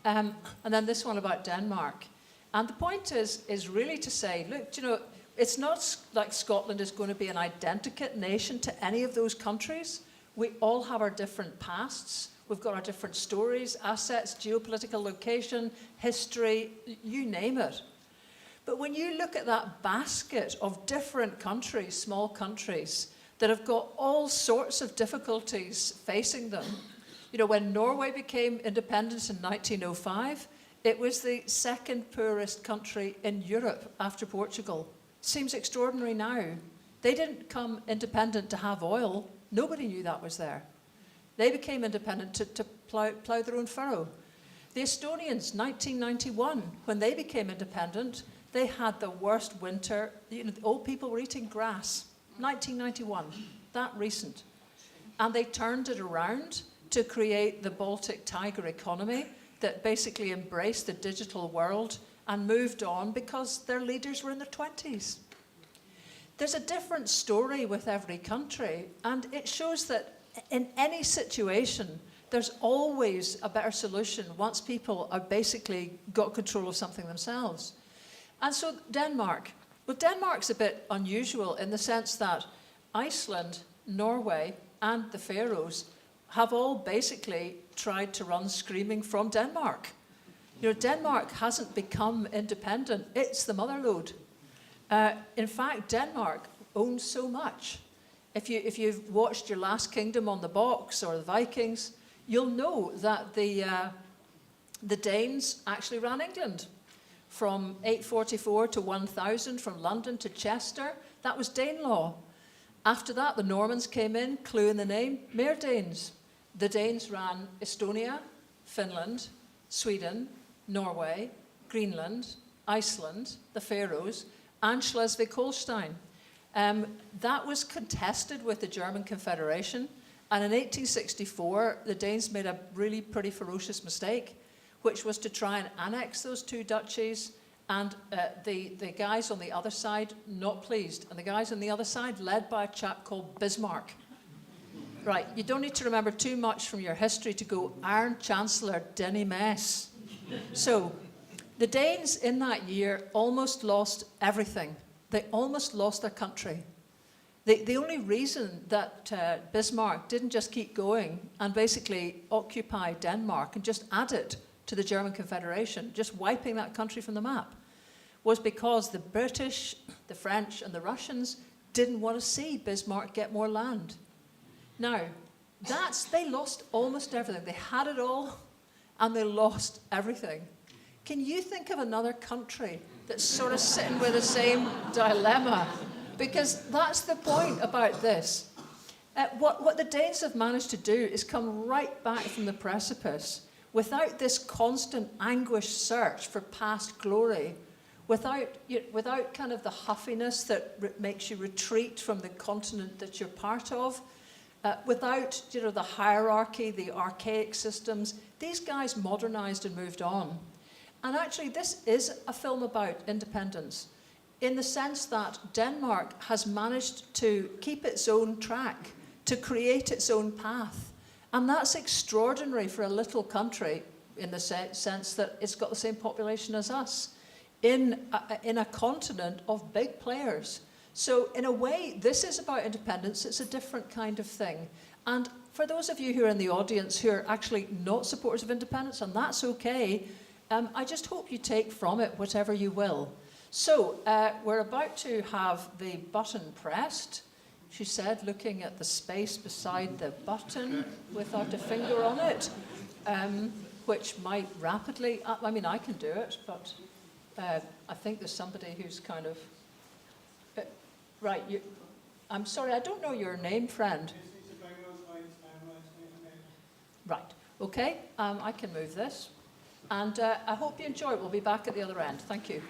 And then this one about Denmark. And the point is really to say, look, you know, it's not like Scotland is going to be an identikit nation to any of those countries. We all have our different pasts. We've got our different stories, assets, geopolitical location, history, you name it. But when you look at that basket of different countries, small countries, that have got all sorts of difficulties facing them, you know, when Norway became independent in 1905, it was the second poorest country in Europe after Portugal. Seems extraordinary now. They didn't come independent to have oil. Nobody knew that was there. They became independent to plough their own furrow. The Estonians, 1991, when they became independent, they had the worst winter. You know, the old people were eating grass. 1991, that recent. And they turned it around to create the Baltic Tiger economy that basically embraced the digital world and moved on because their leaders were in their 20s. There's a different story with every country, and it shows that in any situation, there's always a better solution once people are basically got control of something themselves. And so Denmark. Well, Denmark's a bit unusual in the sense that Iceland, Norway, and the Faroes have all basically tried to run screaming from Denmark. You know, Denmark hasn't become independent. It's the motherlode. In fact, Denmark owns so much. If you've watched your Last Kingdom on the box or the Vikings, you'll know that the Danes actually ran England. From 844 to 1000, from London to Chester, that was Danelaw. After that, the Normans came in, clue in the name, mere Danes. The Danes ran Estonia, Finland, Sweden, Norway, Greenland, Iceland, the Faroes, and Schleswig-Holstein. That was contested with the German Confederation, and in 1864, the Danes made a really pretty ferocious mistake, which was to try and annex those two duchies, and the guys on the other side, not pleased. And the guys on the other side, led by a chap called Bismarck. Right, you don't need to remember too much from your history to go, Iron Chancellor Denny Mess. So, the Danes in that year almost lost everything. They almost lost their country. The only reason that Bismarck didn't just keep going and basically occupy Denmark and just add it to the German Confederation, just wiping that country from the map, was because the British, the French, and the Russians didn't want to see Bismarck get more land. Now, they lost almost everything. They had it all, and they lost everything. Can you think of another country that's sort of sitting with the same dilemma? Because that's the point about this. What the Danes have managed to do is come right back from the precipice without this constant anguished search for past glory, without kind of the huffiness that makes you retreat from the continent that you're part of, without the hierarchy, the archaic systems. These guys modernized and moved on. And actually, this is a film about independence, in the sense that Denmark has managed to keep its own track, to create its own path. And that's extraordinary for a little country, in the sense that it's got the same population as us, in a continent of big players. So in a way, this is about independence. It's a different kind of thing. And for those of you who are in the audience who are actually not supporters of independence, and that's okay, I just hope you take from it whatever you will. So we're about to have the button pressed, she said, looking at the space beside the button without a finger on it, which might rapidly, I mean, I can do it, but I think there's somebody who's kind of, right, I'm sorry, I don't know your name, friend. Right, okay, I can move this. And I hope you enjoy it. We'll be back at the other end. Thank you.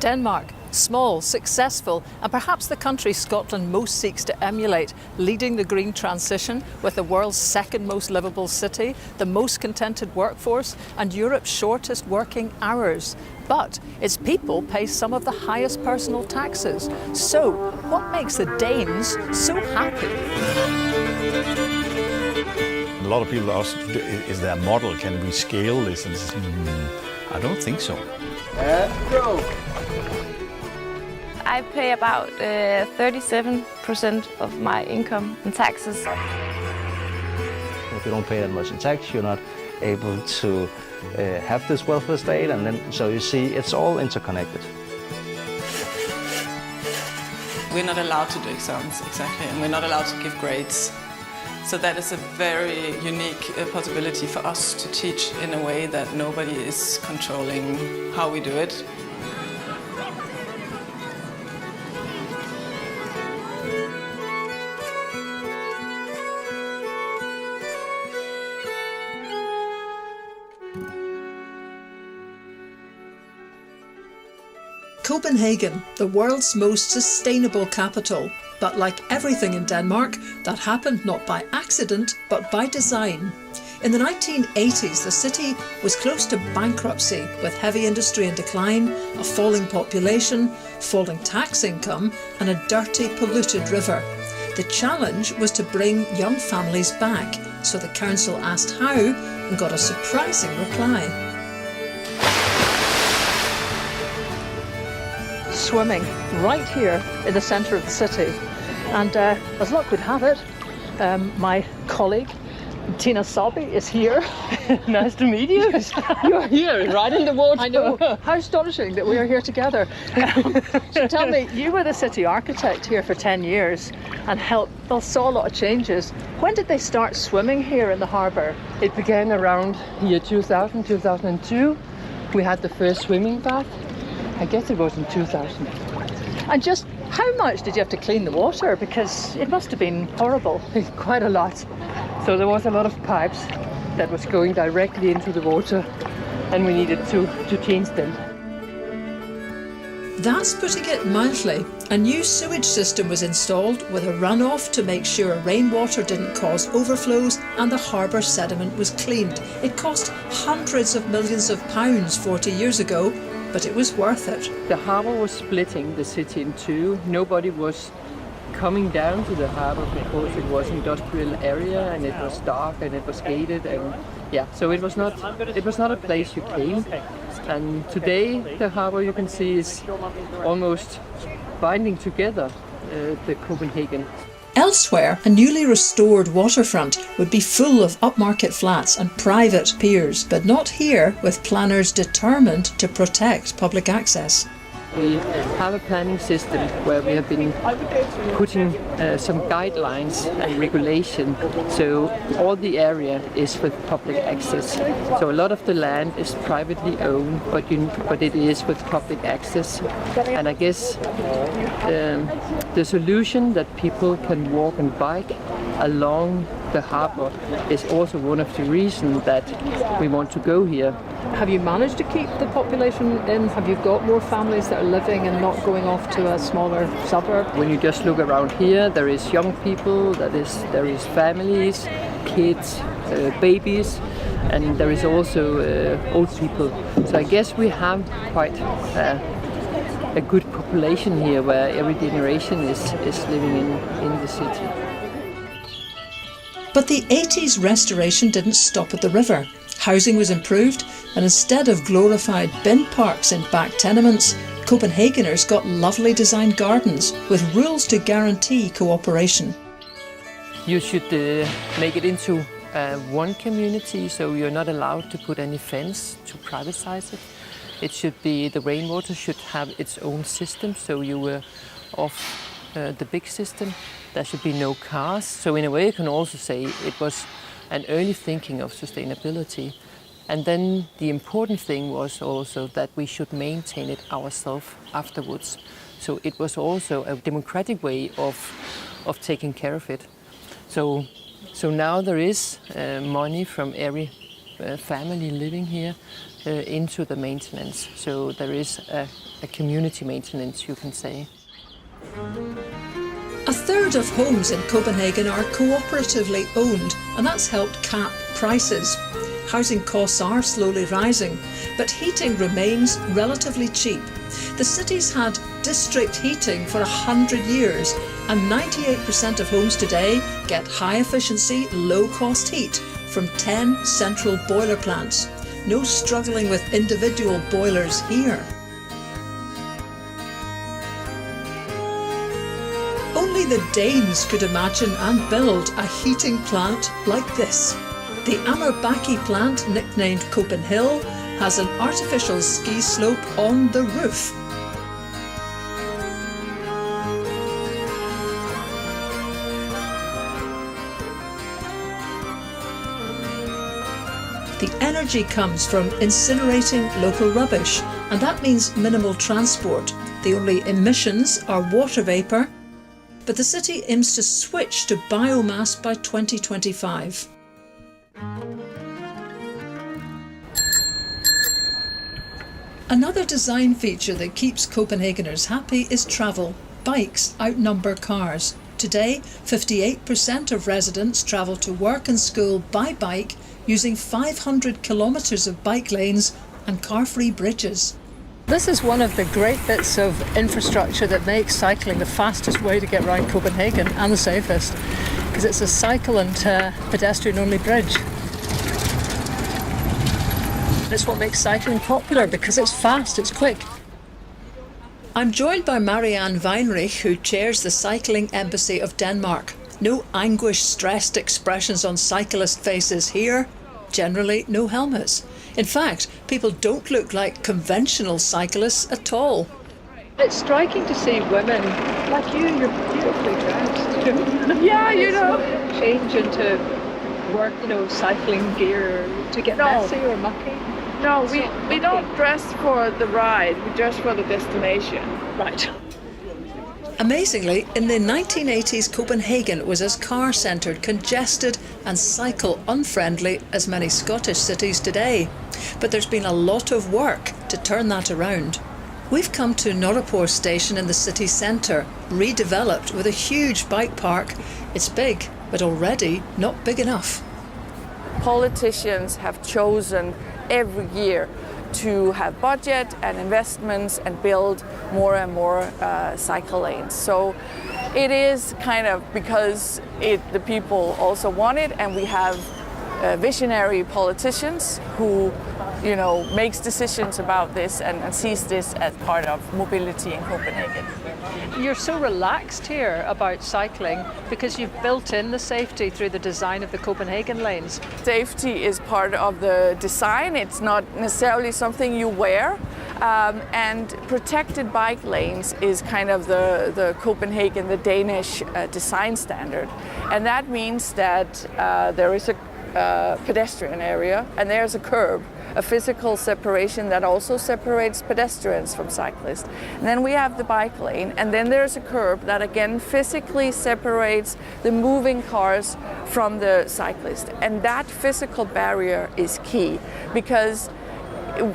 Denmark, small, successful, and perhaps the country Scotland most seeks to emulate, leading the green transition with the world's second most livable city, the most contented workforce, and Europe's shortest working hours. But its people pay some of the highest personal taxes. So, what makes the Danes so happy? A lot of people ask, is there a model? Can we scale this? And I don't think so. Go! I pay about 37% of my income in taxes. If you don't pay that much in tax, you're not able to have this welfare state, and then so you see it's all interconnected. We're not allowed to do exams, exactly, and we're not allowed to give grades. So that is a very unique possibility for us to teach in a way that nobody is controlling how we do it. Copenhagen, the world's most sustainable capital. But like everything in Denmark, that happened not by accident, but by design. In the 1980s, the city was close to bankruptcy, with heavy industry in decline, a falling population, falling tax income, and a dirty, polluted river. The challenge was to bring young families back, so the council asked how and got a surprising reply. Swimming right here in the centre of the city, and as luck would have it, my colleague Tina Sobby is here. Nice to meet you. You're here, right in the water. I know. How astonishing that we are here together. So tell me, you were the city architect here for 10 years and saw a lot of changes. When did they start swimming here in the harbour? It began around year 2000, 2002. We had the first swimming bath. I guess it was in 2000. And just how much did you have to clean the water? Because it must have been horrible. Quite a lot. So there was a lot of pipes that was going directly into the water, and we needed to change them. That's putting it mildly. A new sewage system was installed with a runoff to make sure rainwater didn't cause overflows and the harbour sediment was cleaned. It cost hundreds of millions of pounds 40 years ago, but it was worth it. The harbour was splitting the city in two. Nobody was coming down to the harbour because it was an industrial area and it was dark and it was gated, and so it was not a place you came. And today the harbour, you can see, is almost binding together the Copenhagen. Elsewhere, a newly restored waterfront would be full of upmarket flats and private piers, but not here, with planners determined to protect public access. We have a planning system where we have been putting some guidelines and regulation, so all the area is with public access. So a lot of the land is privately owned, but it is with public access. And I guess the solution that people can walk and bike along the harbour is also one of the reasons that we want to go here. Have you managed to keep the population in? Have you got more families that are living and not going off to a smaller suburb? When you just look around here, there is young people, there is families, kids, babies, and there is also old people. So I guess we have quite a good population here, where every generation is living in the city. But the 80s restoration didn't stop at the river. Housing was improved, and instead of glorified bin parks in back tenements, Copenhageners got lovely designed gardens with rules to guarantee cooperation. You should make it into one community, so you're not allowed to put any fence to privatize it. It should be, the rainwater should have its own system, so you were off the big system. There should be no cars. So in a way you can also say it was an early thinking of sustainability. And then the important thing was also that we should maintain it ourselves afterwards. So it was also a democratic way of taking care of it. So now there is money from every family living here into the maintenance. So there is a community maintenance, you can say. A third of homes in Copenhagen are cooperatively owned, and that's helped cap prices. Housing costs are slowly rising, but heating remains relatively cheap. The city's had district heating for 100 years, and 98% of homes today get high efficiency, low cost heat from 10 central boiler plants. No struggling with individual boilers here. Only the Danes could imagine and build a heating plant like this. The Ammerbaki plant, nicknamed Copenhagen, has an artificial ski slope on the roof. The energy comes from incinerating local rubbish, and that means minimal transport. The only emissions are water vapour, but the city aims to switch to biomass by 2025. Another design feature that keeps Copenhageners happy is travel. Bikes outnumber cars. Today, 58% of residents travel to work and school by bike using 500 kilometres of bike lanes and car-free bridges. This is one of the great bits of infrastructure that makes cycling the fastest way to get around Copenhagen and the safest, because it's a cycle and pedestrian-only bridge. It's what makes cycling popular, because it's fast, it's quick. I'm joined by Marianne Weinrich, who chairs the Cycling Embassy of Denmark. No anguish-stressed expressions on cyclist faces here. Generally, no helmets. In fact, people don't look like conventional cyclists at all. It's striking to see women like you're beautifully dressed. Yeah, you know. Change into work, cycling gear to get messy or mucky. No, we don't dress for the ride, we dress for the destination. Right. Amazingly, in the 1980s, Copenhagen was as car-centred, congested and cycle-unfriendly as many Scottish cities today. But there's been a lot of work to turn that around. We've come to Norraport station in the city centre, redeveloped with a huge bike park. It's big, but already not big enough. Politicians have chosen every year to have budget and investments and build more and more cycle lanes. So it is kind of because the people also want it, and we have visionary politicians who makes decisions about this and sees this as part of mobility in Copenhagen. You're so relaxed here about cycling because you've built in the safety through the design of the Copenhagen lanes. Safety is part of the design. It's not necessarily something you wear. And protected bike lanes is kind of the Copenhagen, the Danish design standard. And that means that there is a pedestrian area and there's a curb, a physical separation that also separates pedestrians from cyclists. And then we have the bike lane, and then there's a curb that again physically separates the moving cars from the cyclist. And that physical barrier is key, because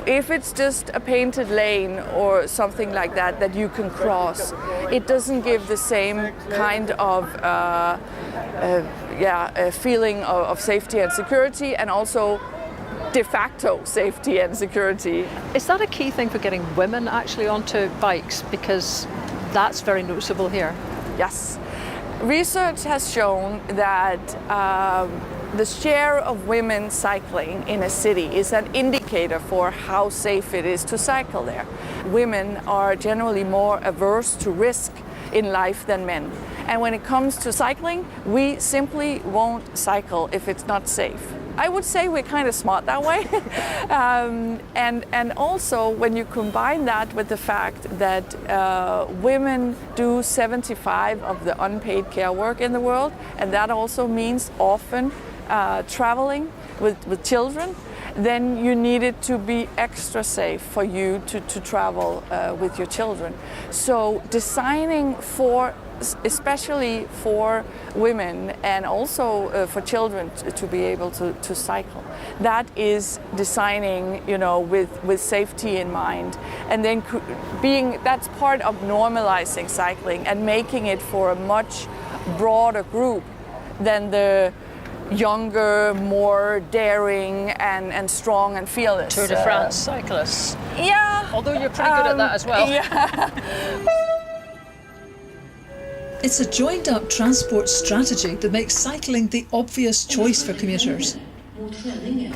if it's just a painted lane or something like that you can cross, it doesn't give the same kind of feeling of safety and security, and also de facto safety and security. Is that a key thing for getting women actually onto bikes? Because that's very noticeable here. Yes. Research has shown that the share of women cycling in a city is an indicator for how safe it is to cycle there. Women are generally more averse to risk in life than men. And when it comes to cycling, we simply won't cycle if it's not safe. I would say we're kind of smart that way. And also when you combine that with the fact that women do 75% of the unpaid care work in the world, and that also means often traveling with children, then you need it to be extra safe for you to travel with your children. So designing for especially for women and also for children to be able to cycle. That is designing, you know, with safety in mind, and then that's part of normalizing cycling and making it for a much broader group than the younger, more daring and strong and fearless. Tour de France cyclists. Yeah. Although you're pretty good at that as well. Yeah. It's a joined-up transport strategy that makes cycling the obvious choice for commuters.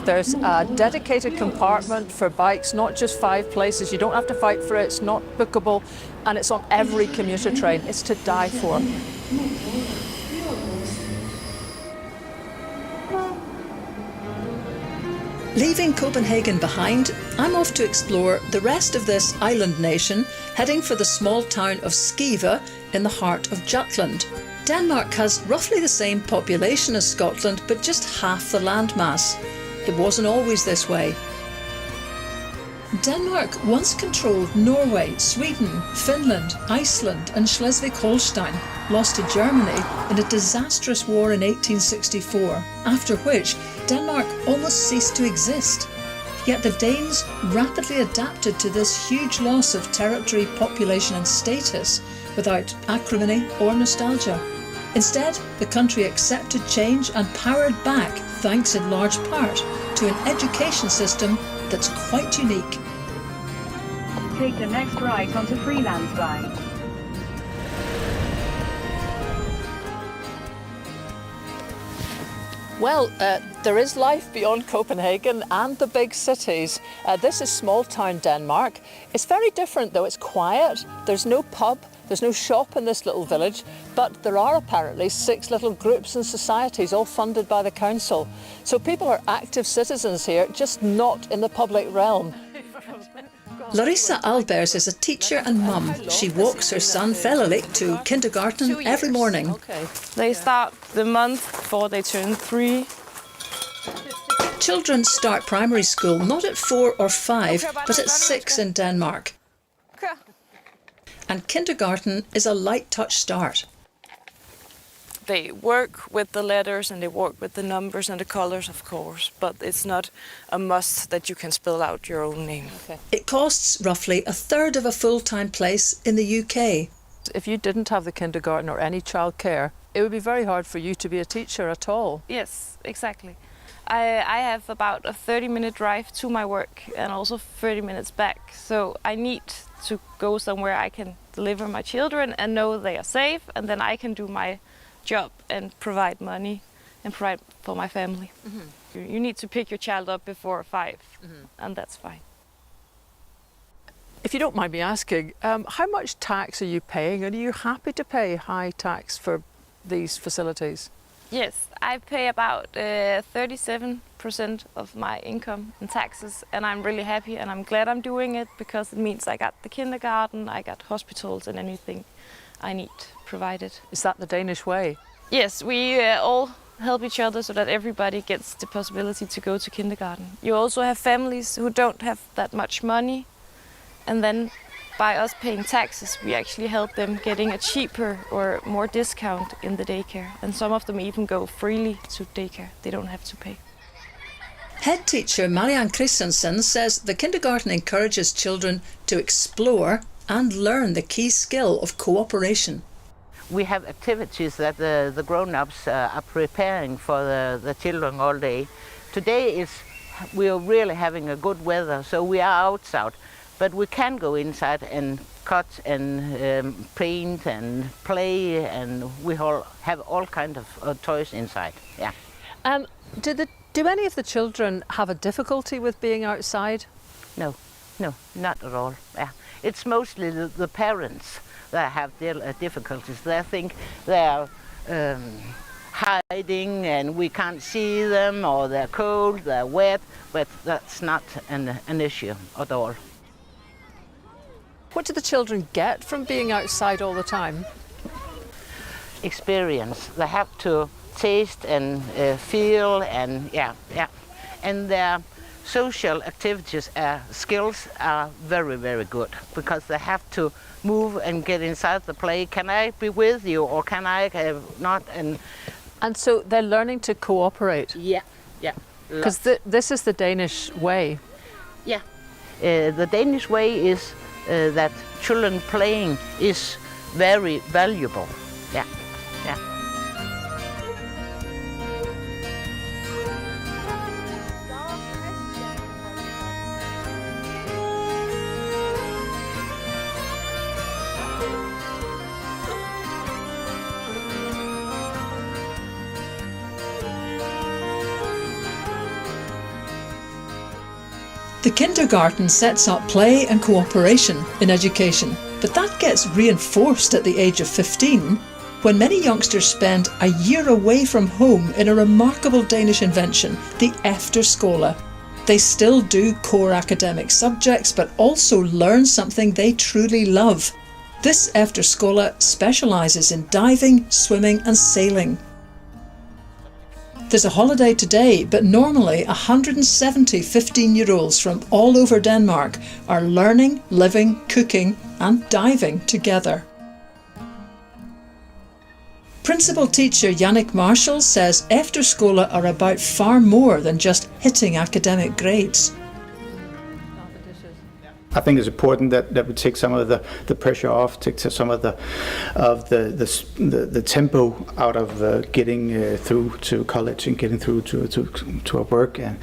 There's a dedicated compartment for bikes, not just 5 places. You don't have to fight for it, it's not bookable, and it's on every commuter train. It's to die for. Leaving Copenhagen behind, I'm off to explore the rest of this island nation, heading for the small town of Skive in the heart of Jutland. Denmark has roughly the same population as Scotland, but just half the landmass. It wasn't always this way. Denmark once controlled Norway, Sweden, Finland, Iceland and Schleswig-Holstein, lost to Germany in a disastrous war in 1864, after which Denmark almost ceased to exist. Yet the Danes rapidly adapted to this huge loss of territory, population and status without acrimony or nostalgia. Instead, the country accepted change and powered back, thanks in large part to an education system that's quite unique. Take the next right onto Freelandsvej. Well, there is life beyond Copenhagen and the big cities. This is small town Denmark. It's very different though. It's quiet. There's no pub. There's no shop in this little village, but there are apparently 6 little groups and societies, all funded by the council. So people are active citizens here, just not in the public realm. Larissa Albers is a teacher and mum. She walks her son Felix to kindergarten every morning. They start the month before they turn 3. Children start primary school not at 4 or 5, but at 6 in Denmark. And kindergarten is a light touch start. They work with the letters and they work with the numbers and the colors, of course, but it's not a must that you can spell out your own name. It costs roughly a third of a full-time place in the UK. If you didn't have the kindergarten or any childcare, it would be very hard for you to be a teacher at all. Yes, exactly. I have about a 30-minute drive to my work and also 30 minutes back. So I need to go somewhere I can deliver my children and know they are safe, and then I can do my job and provide money and provide for my family. Mm-hmm. You need to pick your child up before 5, and that's fine. If you don't mind me asking, how much tax are you paying, and are you happy to pay high tax for these facilities? Yes, I pay about 37% of my income in taxes, and I'm really happy and I'm glad I'm doing it because it means I got the kindergarten, I got hospitals and anything I need provided. Is that the Danish way? Yes, we all help each other so that everybody gets the possibility to go to kindergarten. You also have families who don't have that much money, and then by us paying taxes, we actually help them getting a cheaper or more discount in the daycare. And some of them even go freely to daycare. They don't have to pay. Head teacher Marianne Christensen says the kindergarten encourages children to explore and learn the key skill of cooperation. We have activities that the grown-ups are preparing for the children all day. Today we are really having a good weather, so we are outside. But we can go inside and cut and paint and play, and we all have all kinds of toys inside. Yeah. Do any of the children have a difficulty with being outside? No, not at all. Yeah. It's mostly the parents that have difficulties. They think they are hiding and we can't see them, or they're cold, they're wet, but that's not an issue at all. What do the children get from being outside all the time? Experience. They have to taste and feel, and and they're social activities skills are very, very good, because they have to move and get inside the play. Can I be with you, or can I not? And so they're learning to cooperate. Yeah. Because this is the Danish way. Yeah. The Danish way is that children playing is very valuable. Yeah. The kindergarten sets up play and cooperation in education, but that gets reinforced at the age of 15, when many youngsters spend a year away from home in a remarkable Danish invention, the efterskole. They still do core academic subjects, but also learn something they truly love. This efterskole specialises in diving, swimming and sailing. There's a holiday today, but normally 170 15-year-olds from all over Denmark are learning, living, cooking and diving together. Principal teacher Jannik Marshall says efterskole are about far more than just hitting academic grades. I think it's important that we take some of the pressure off, take some of the tempo out of getting through to college and getting through to our work, and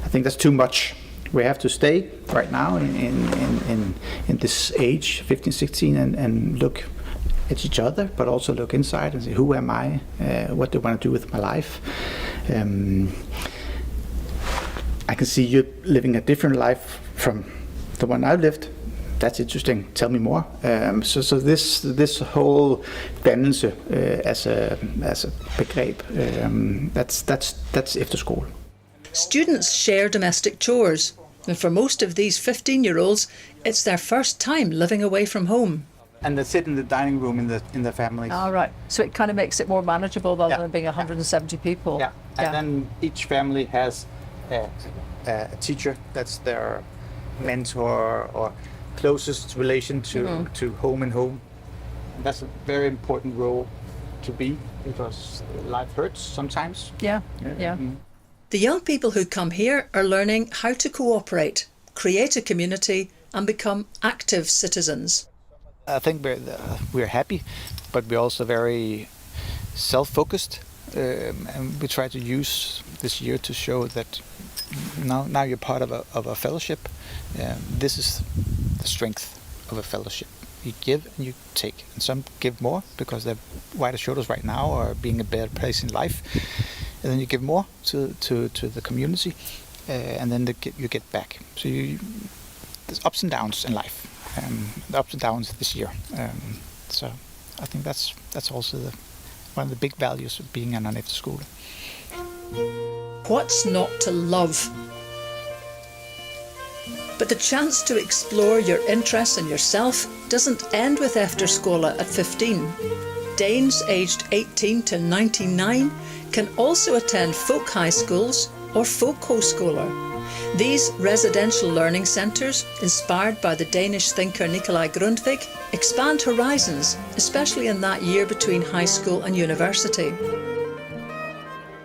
I think that's too much. We have to stay right now in this age, 15, 16, and look at each other, but also look inside and say, who am I? What do I want to do with my life? I can see you living a different life from the one I've lived. That's interesting. Tell me more. So this whole dannelse as a begreb, that's efterskole. Students share domestic chores, and for most of these 15-year-olds, it's their first time living away from home. And they sit in the dining room in the family. All right. So it kind of makes it more manageable rather than being 170 people. Yeah. And then each family has a teacher that's their mentor or closest relation to home and home. And that's a very important role to be, because life hurts sometimes. Yeah. The young people who come here are learning how to cooperate, create a community and become active citizens. I think we're happy, but we're also very self-focused, and we try to use this year to show that now you're part of a fellowship. This is the strength of a fellowship. You give and you take, and some give more because they're wider shoulders right now or being a better place in life, and then you give more to the community, and then you get back. So there's ups and downs in life. The ups and downs this year. So I think that's also one of the big values of being an efterskole. What's not to love? But the chance to explore your interests and yourself doesn't end with efterskole at 15. Danes aged 18 to 99 can also attend folk high schools or folk højskoler. These residential learning centres, inspired by the Danish thinker Nikolai Grundtvig, expand horizons, especially in that year between high school and university.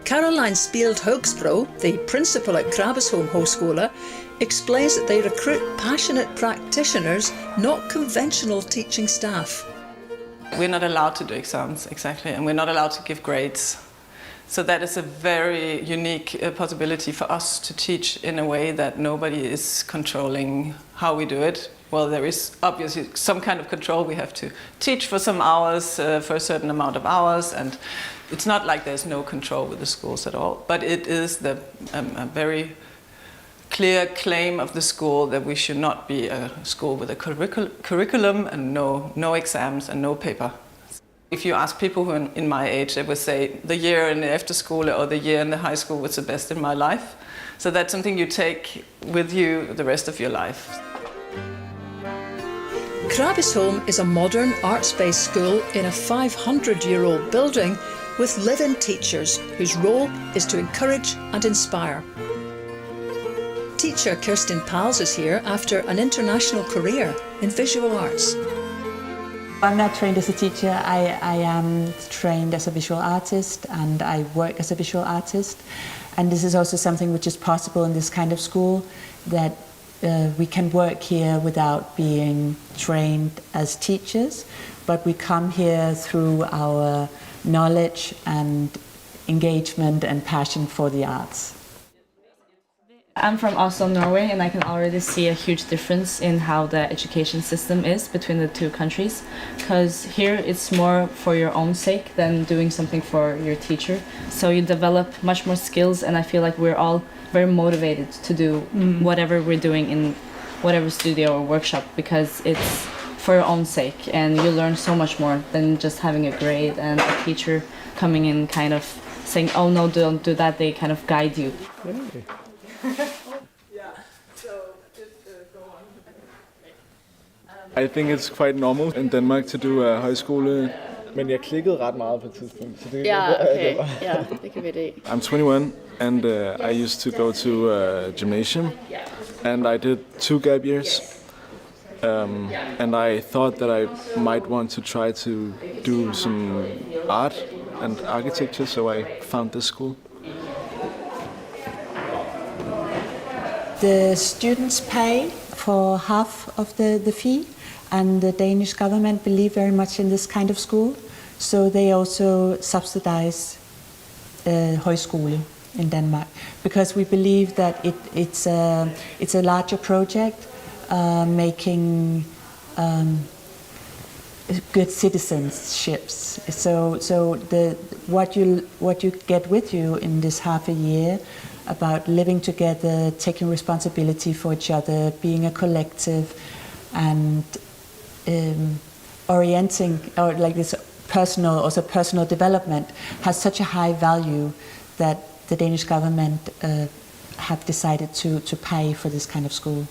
Caroline Spield Hogsbro, the principal at Krabbesholm Højskole, explains that they recruit passionate practitioners, not conventional teaching staff. We're not allowed to do exams, exactly, and we're not allowed to give grades. So that is a very unique possibility for us to teach in a way that nobody is controlling how we do it. Well, there is obviously some kind of control. We have to teach for some hours, for a certain amount of hours, and it's not like there's no control with the schools at all. But it is a very clear claim of the school that we should not be a school with a curriculum and no exams and no paper. If you ask people who are in my age, they would say the year in the efterskole or the year in the high school was the best in my life. So that's something you take with you the rest of your life. Krabbesholm is a modern arts-based school in a 500-year-old building with live-in teachers whose role is to encourage and inspire. teacher Kirsten Pals is here after an international career in visual arts. I'm not trained as a teacher. I am trained as a visual artist, and I work as a visual artist. And this is also something which is possible in this kind of school, that we can work here without being trained as teachers, but we come here through our knowledge and engagement and passion for the arts. I'm from Oslo, Norway, and I can already see a huge difference in how the education system is between the two countries. Because here it's more for your own sake than doing something for your teacher. So you develop much more skills, and I feel like we're all very motivated to do whatever we're doing in whatever studio or workshop, because it's for your own sake, and you learn so much more than just having a grade and a teacher coming in kind of saying, oh no, don't do that. They kind of guide you. I think it's quite normal in Denmark to do a højskole, men jeg klikkede ret meget på et tidspunkt. Så det Det kan være det. I'm 21 and I used to go to gymnasium and I did 2 gap years. And I thought that I might want to try to do some art and architecture, so I found this school. The students pay for half of the fee, and the Danish government believe very much in this kind of school, so they also subsidize højskole in Denmark, because we believe that it's a larger project, making good citizenships. So what you get with you in this half a year about living together, taking responsibility for each other, being a collective, and orienting, or like this personal development, has such a high value that the Danish government have decided to pay for this kind of school.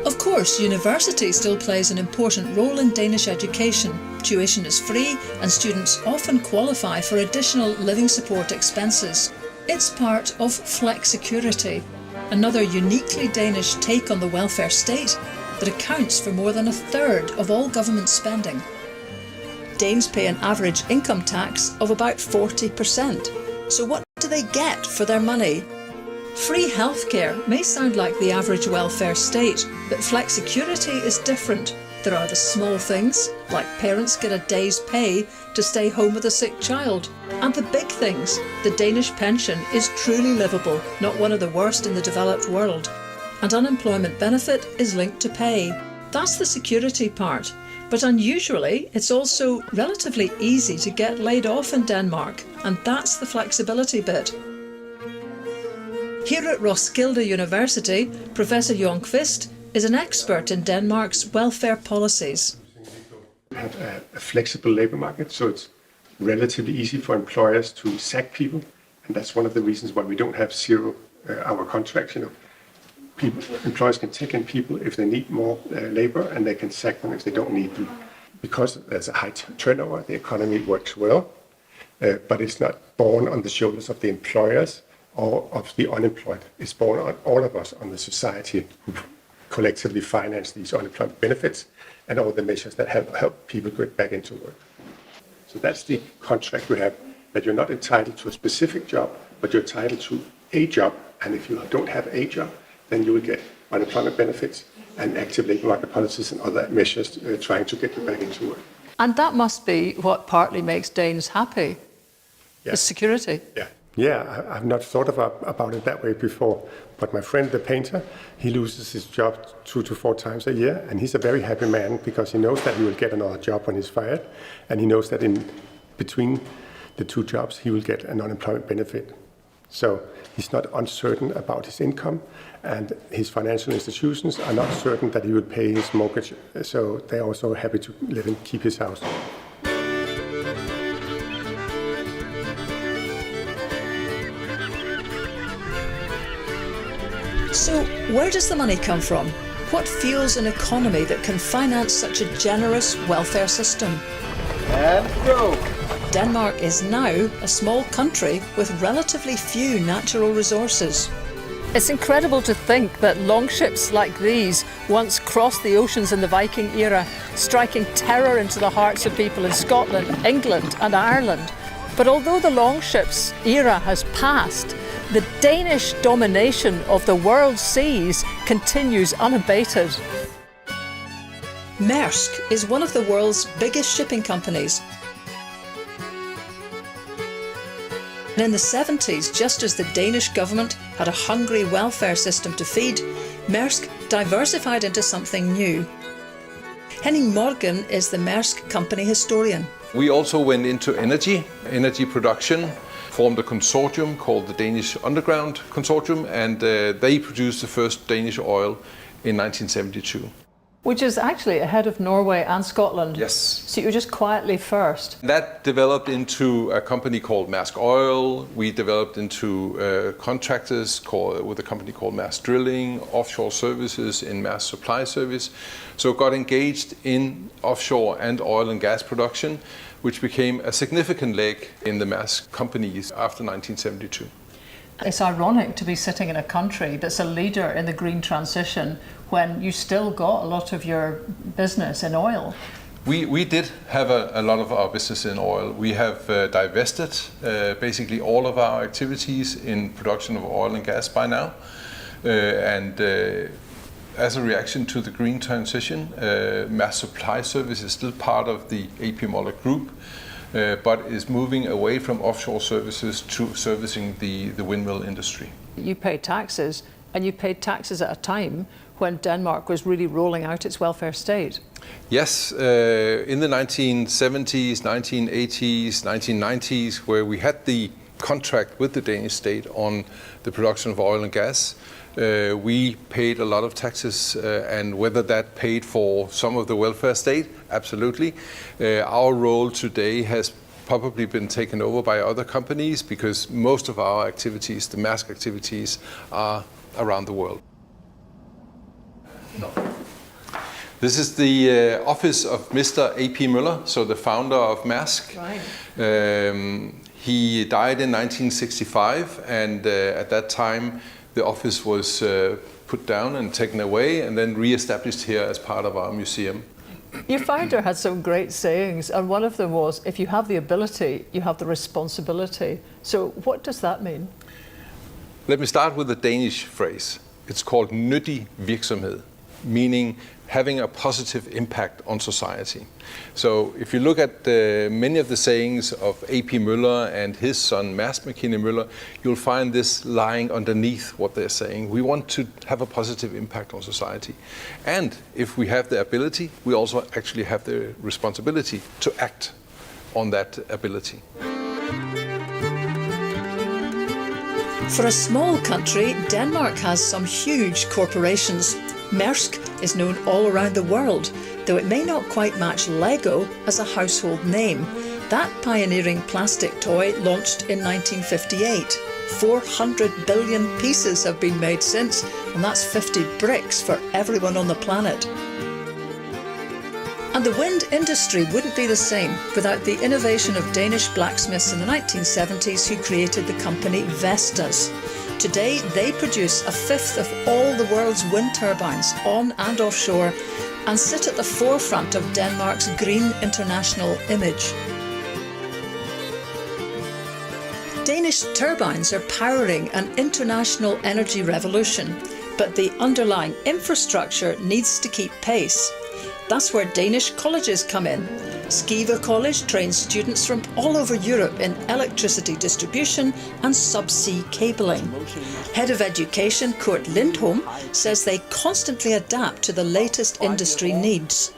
Of course, university still plays an important role in Danish education. Tuition is free and students often qualify for additional living support expenses. It's part of flexicurity, another uniquely Danish take on the welfare state that accounts for more than a third of all government spending. Danes pay an average income tax of about 40%. So what do they get for their money? Free healthcare may sound like the average welfare state, but flexicurity is different. There are the small things, like parents get a day's pay to stay home with a sick child. And the big things, the Danish pension is truly livable, not one of the worst in the developed world. And unemployment benefit is linked to pay. That's the security part. But unusually, it's also relatively easy to get laid off in Denmark, and that's the flexibility bit. Here at Roskilde University, Professor Jon Kvist is an expert in Denmark's welfare policies. We have a flexible labour market, so it's relatively easy for employers to sack people, and that's one of the reasons why we don't have zero-hour contracts. Employers can take in people if they need more labour, and they can sack them if they don't need them. Because there's a high turnover, the economy works well, but it's not borne on the shoulders of the employers or of the unemployed. It's borne on all of us, on the society, who collectively finance these unemployment benefits and all the measures that help people get back into work. So that's the contract we have, that you're not entitled to a specific job, but you're entitled to a job. And if you don't have a job, then you will get unemployment benefits and active labour market policies and other measures trying to get you back into work. And that must be what partly makes Danes happy, is security. Yeah, I've not thought about it that way before, but my friend, the painter, he loses his job 2 to 4 times a year, and he's a very happy man because he knows that he will get another job when he's fired, and he knows that in between the 2 jobs he will get an unemployment benefit. So he's not uncertain about his income, and his financial institutions are not certain that he will pay his mortgage, so they're also happy to let him keep his house. So where does the money come from? What fuels an economy that can finance such a generous welfare system? And go! Denmark is now a small country with relatively few natural resources. It's incredible to think that longships like these once crossed the oceans in the Viking era, striking terror into the hearts of people in Scotland, England and Ireland. But although the longships era has passed, the Danish domination of the world's seas continues unabated. Maersk is one of the world's biggest shipping companies. In the 70s, just as the Danish government had a hungry welfare system to feed, Maersk diversified into something new. Henning Borgen is the Maersk company historian. We also went into energy production, formed a consortium called the Danish Underground Consortium, and they produced the first Danish oil in 1972. Which is actually ahead of Norway and Scotland. Yes. So you're just quietly first. That developed into a company called Maersk Oil. We developed into contractors with a company called Maersk Drilling, offshore services in Maersk Supply Service. So got engaged in offshore and oil and gas production, which became a significant leg in the Maersk companies after 1972. It's ironic to be sitting in a country that's a leader in the green transition when you still got a lot of your business in oil. We did have a lot of our business in oil. We have divested basically all of our activities in production of oil and gas by now. As a reaction to the green transition, Maersk Supply Service is still part of the A.P. Møller Group, but is moving away from offshore services to servicing the windmill industry. You pay taxes, and you paid taxes at a time when Denmark was really rolling out its welfare state. Yes, in the 1970s, 1980s, 1990s, where we had the contract with the Danish state on the production of oil and gas, we paid a lot of taxes, and whether that paid for some of the welfare state, absolutely. Our role today has probably been taken over by other companies because most of our activities, the Maersk activities, are around the world. This is the office of Mr. A.P. Møller, so the founder of Maersk. Right. He died in 1965, and at that time the office was put down and taken away and then re-established here as part of our museum. Your founder had some great sayings, and one of them was, if you have the ability, you have the responsibility. So what does that mean? Let me start with the Danish phrase. It's called nyttig virksomhed, meaning having a positive impact on society. So if you look at many of the sayings of A.P. Møller and his son Maersk Mc-Kinney Møller, you'll find this lying underneath what they're saying. We want to have a positive impact on society. And if we have the ability, we also actually have the responsibility to act on that ability. For a small country, Denmark has some huge corporations. Maersk is known all around the world, though it may not quite match Lego as a household name. That pioneering plastic toy launched in 1958. 400 billion pieces have been made since, and that's 50 bricks for everyone on the planet. And the wind industry wouldn't be the same without the innovation of Danish blacksmiths in the 1970s who created the company Vestas. Today, they produce a fifth of all the world's wind turbines on and offshore and sit at the forefront of Denmark's green international image. Danish turbines are powering an international energy revolution, but the underlying infrastructure needs to keep pace. That's where Danish colleges come in. Skive College trains students from all over Europe in electricity distribution and subsea cabling. Head of Education Kurt Lindholm says they constantly adapt to the latest industry needs.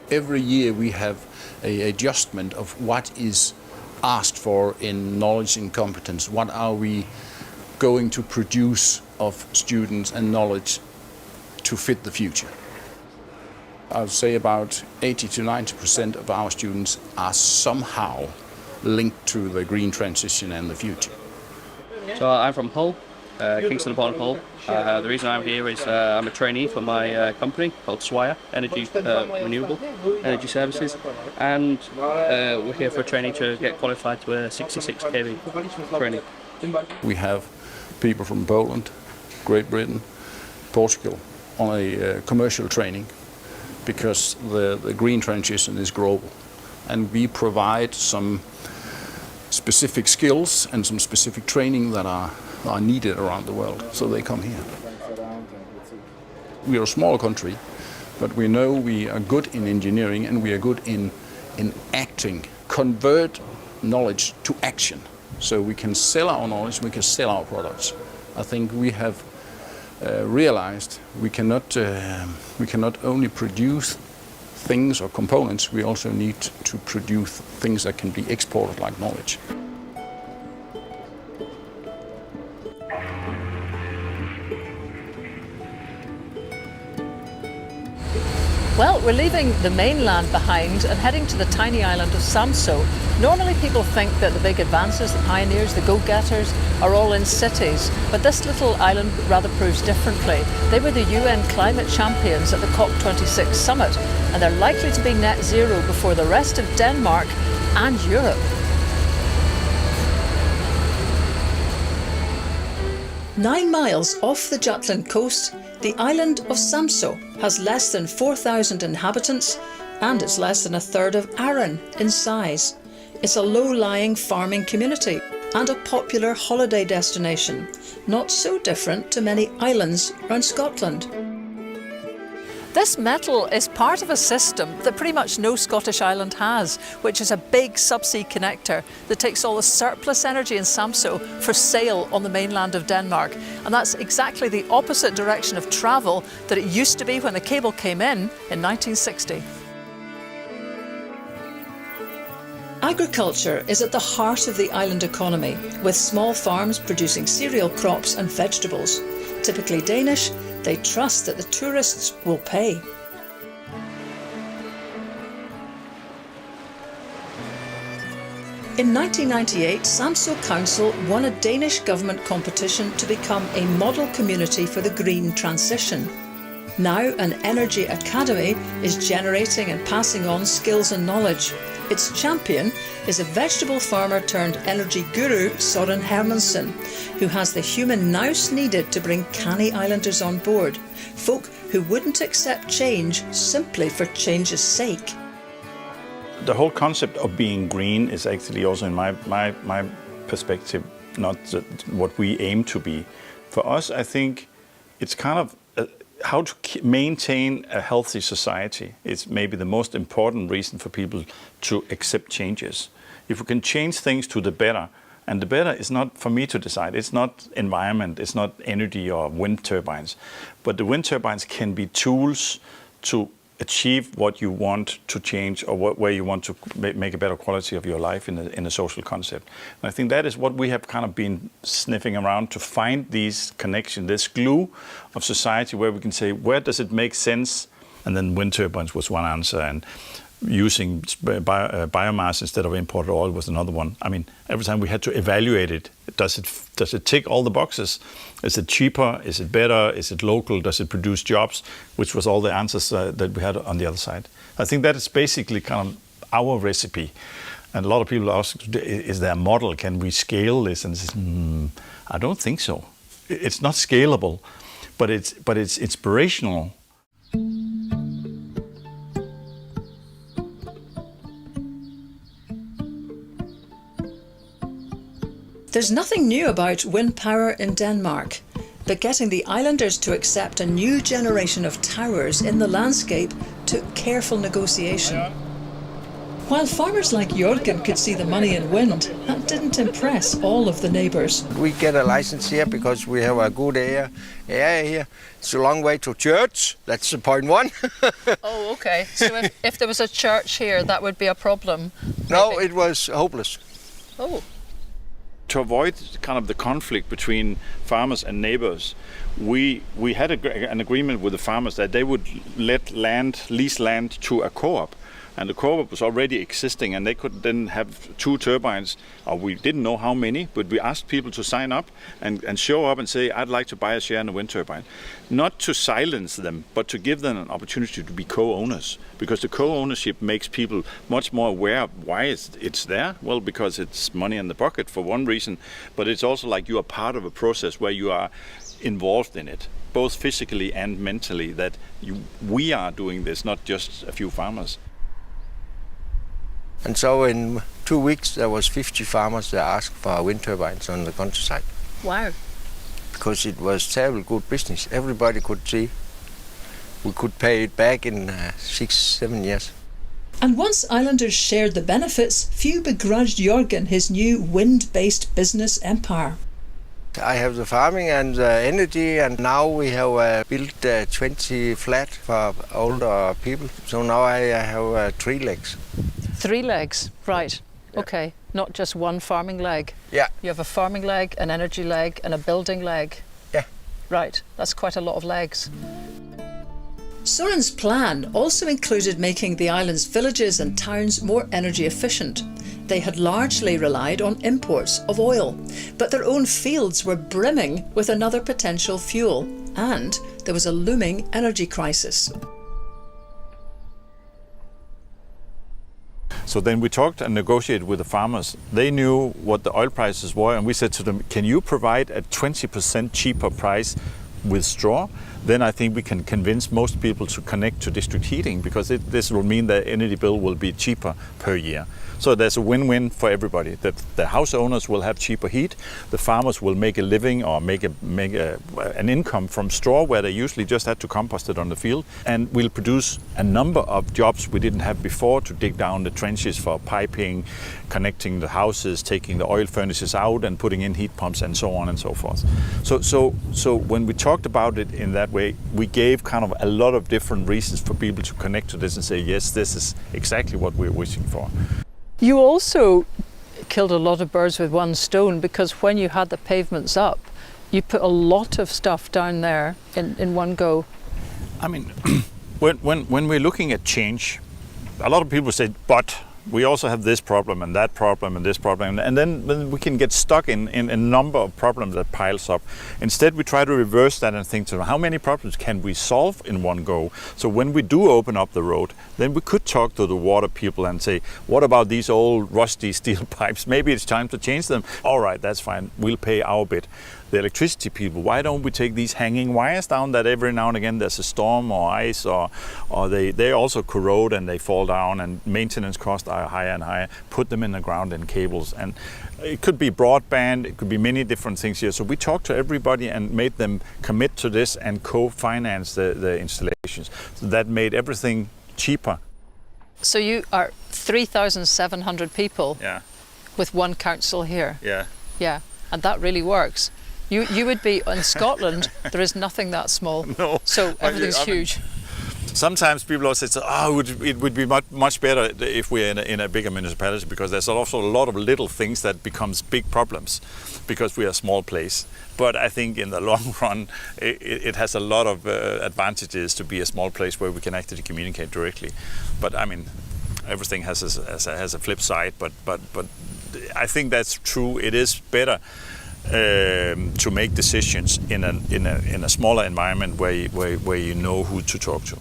Every year we have an adjustment of what is asked for in knowledge and competence. What are we going to produce of students and knowledge to fit the future? I would say about 80 to 90% of our students are somehow linked to the green transition and the future. So I'm from Hull, Kingston upon Hull. The reason I'm here is I'm a trainee for my company called Swire Energy, Renewable Energy Services, and we're here for a training to get qualified to a 66 kV training. We have people from Poland, Great Britain, Portugal on a commercial training because the green transition is global, and we provide some specific skills and some specific training that are needed around the world, so they come here. We are a small country, but we know we are good in engineering and we are good in acting, convert knowledge to action, so we can sell our knowledge, we can sell our products. I think we have realized we cannot only produce things or components, we also need to produce things that can be exported like knowledge. Well, we're leaving the mainland behind and heading to the tiny island of Samso. Normally people think that the big advances, the pioneers, the go-getters are all in cities, but this little island rather proves differently. They were the UN climate champions at the COP26 summit, and they're likely to be net zero before the rest of Denmark and Europe. Nine miles off the Jutland coast, the island of Samso has less than 4,000 inhabitants and it's less than a third of Arran in size. It's a low-lying farming community and a popular holiday destination, not so different to many islands around Scotland. This metal is part of a system that pretty much no Scottish island has, which is a big subsea connector that takes all the surplus energy in Samso for sale on the mainland of Denmark. And that's exactly the opposite direction of travel that it used to be when the cable came in 1960. Agriculture is at the heart of the island economy, with small farms producing cereal crops and vegetables. Typically Danish, they trust that the tourists will pay. In 1998, Samso Council won a Danish government competition to become a model community for the green transition. Now an energy academy is generating and passing on skills and knowledge. Its champion is a vegetable farmer turned energy guru, Søren Hermansen, who has the human nous needed to bring canny islanders on board, folk who wouldn't accept change simply for change's sake. The whole concept of being green is actually also, in my perspective, not what we aim to be. For us, I think it's kind of how to maintain a healthy society is maybe the most important reason for people to accept changes. If we can change things to the better, and the better is not for me to decide, it's not environment, it's not energy or wind turbines, but the wind turbines can be tools to achieve what you want to change or where you want to make a better quality of your life in a social concept. And I think that is what we have kind of been sniffing around to find these connections, this glue of society where we can say, where does it make sense? And then wind turbines was one answer, and using biomass instead of imported oil was another one. I mean, every time we had to evaluate it, does it tick all the boxes? Is it cheaper? Is it better? Is it local? Does it produce jobs? Which was all the answers that we had on the other side. I think that is basically kind of our recipe. And a lot of people ask, is there a model? Can we scale this? And I don't think so. It's not scalable, but it's inspirational. There's nothing new about wind power in Denmark, but getting the islanders to accept a new generation of towers in the landscape took careful negotiation. While farmers like Jørgen could see the money in wind, that didn't impress all of the neighbours. We get a license here because we have a good area here. It's a long way to church, that's point one. Oh, okay. So if there was a church here, that would be a problem? No, it was hopeless. Oh. To avoid kind of the conflict between farmers and neighbors, we had an agreement with the farmers that they would lease land to a co-op, and the co-op was already existing, and they could then have 2 turbines, or we didn't know how many, but we asked people to sign up and show up and say, I'd like to buy a share in a wind turbine. Not to silence them, but to give them an opportunity to be co-owners, because the co-ownership makes people much more aware of why it's there. Well, because it's money in the pocket for one reason, but it's also like you are part of a process where you are involved in it, both physically and mentally, that we are doing this, not just a few farmers. And so in 2 weeks there was 50 farmers that asked for wind turbines on the countryside. Wow. Because it was terrible good business. Everybody could see. We could pay it back in 6-7 years. And once islanders shared the benefits, few begrudged Jørgen his new wind-based business empire. I have the farming and the energy, and now we have built 20 flat for older people. So now I have 3 legs. 3 legs, right. Yeah. Okay, not just one farming leg. Yeah. You have a farming leg, an energy leg and a building leg. Yeah. Right, that's quite a lot of legs. Søren's plan also included making the island's villages and towns more energy efficient. They had largely relied on imports of oil, but their own fields were brimming with another potential fuel, and there was a looming energy crisis. So then we talked and negotiated with the farmers. They knew what the oil prices were, and we said to them, can you provide a 20% cheaper price with straw? Then I think we can convince most people to connect to district heating, because this will mean the energy bill will be cheaper per year. So there's a win-win for everybody. The house owners will have cheaper heat, the farmers will make a living or make an income from straw, where they usually just had to compost it on the field, and we'll produce a number of jobs we didn't have before, to dig down the trenches for piping, connecting the houses, taking the oil furnaces out and putting in heat pumps and so on and so forth. So when we talked about it in that way, we gave kind of a lot of different reasons for people to connect to this and say, yes, this is exactly what we're wishing for. You also killed a lot of birds with one stone, because when you had the pavements up, you put a lot of stuff down there in one go. I mean, when we're looking at change, a lot of people say, but we also have this problem and that problem and this problem, and then we can get stuck in a number of problems that piles up. Instead, we try to reverse that and think, how many problems can we solve in one go? So when we do open up the road, then we could talk to the water people and say, what about these old rusty steel pipes? Maybe it's time to change them. All right, that's fine. We'll pay our bit. The electricity people, why don't we take these hanging wires down that every now and again there's a storm or ice, or they also corrode and they fall down, and maintenance costs are higher and higher. Put them in the ground in cables, and it could be broadband, it could be many different things here. So we talked to everybody and made them commit to this and co-finance the installations. So that made everything cheaper. So you are 3,700 people, yeah, with one council here. Yeah. Yeah, and that really works. You would be in Scotland. There is nothing that small. No. So everything's huge. Sometimes people also say, it would be much better if we're in a bigger municipality, because there's also a lot of little things that becomes big problems because we are a small place. But I think in the long run, it has a lot of advantages to be a small place where we can actually communicate directly. But I mean, everything has a flip side. But I think that's true. It is better to make decisions in a smaller environment where you know who to talk to.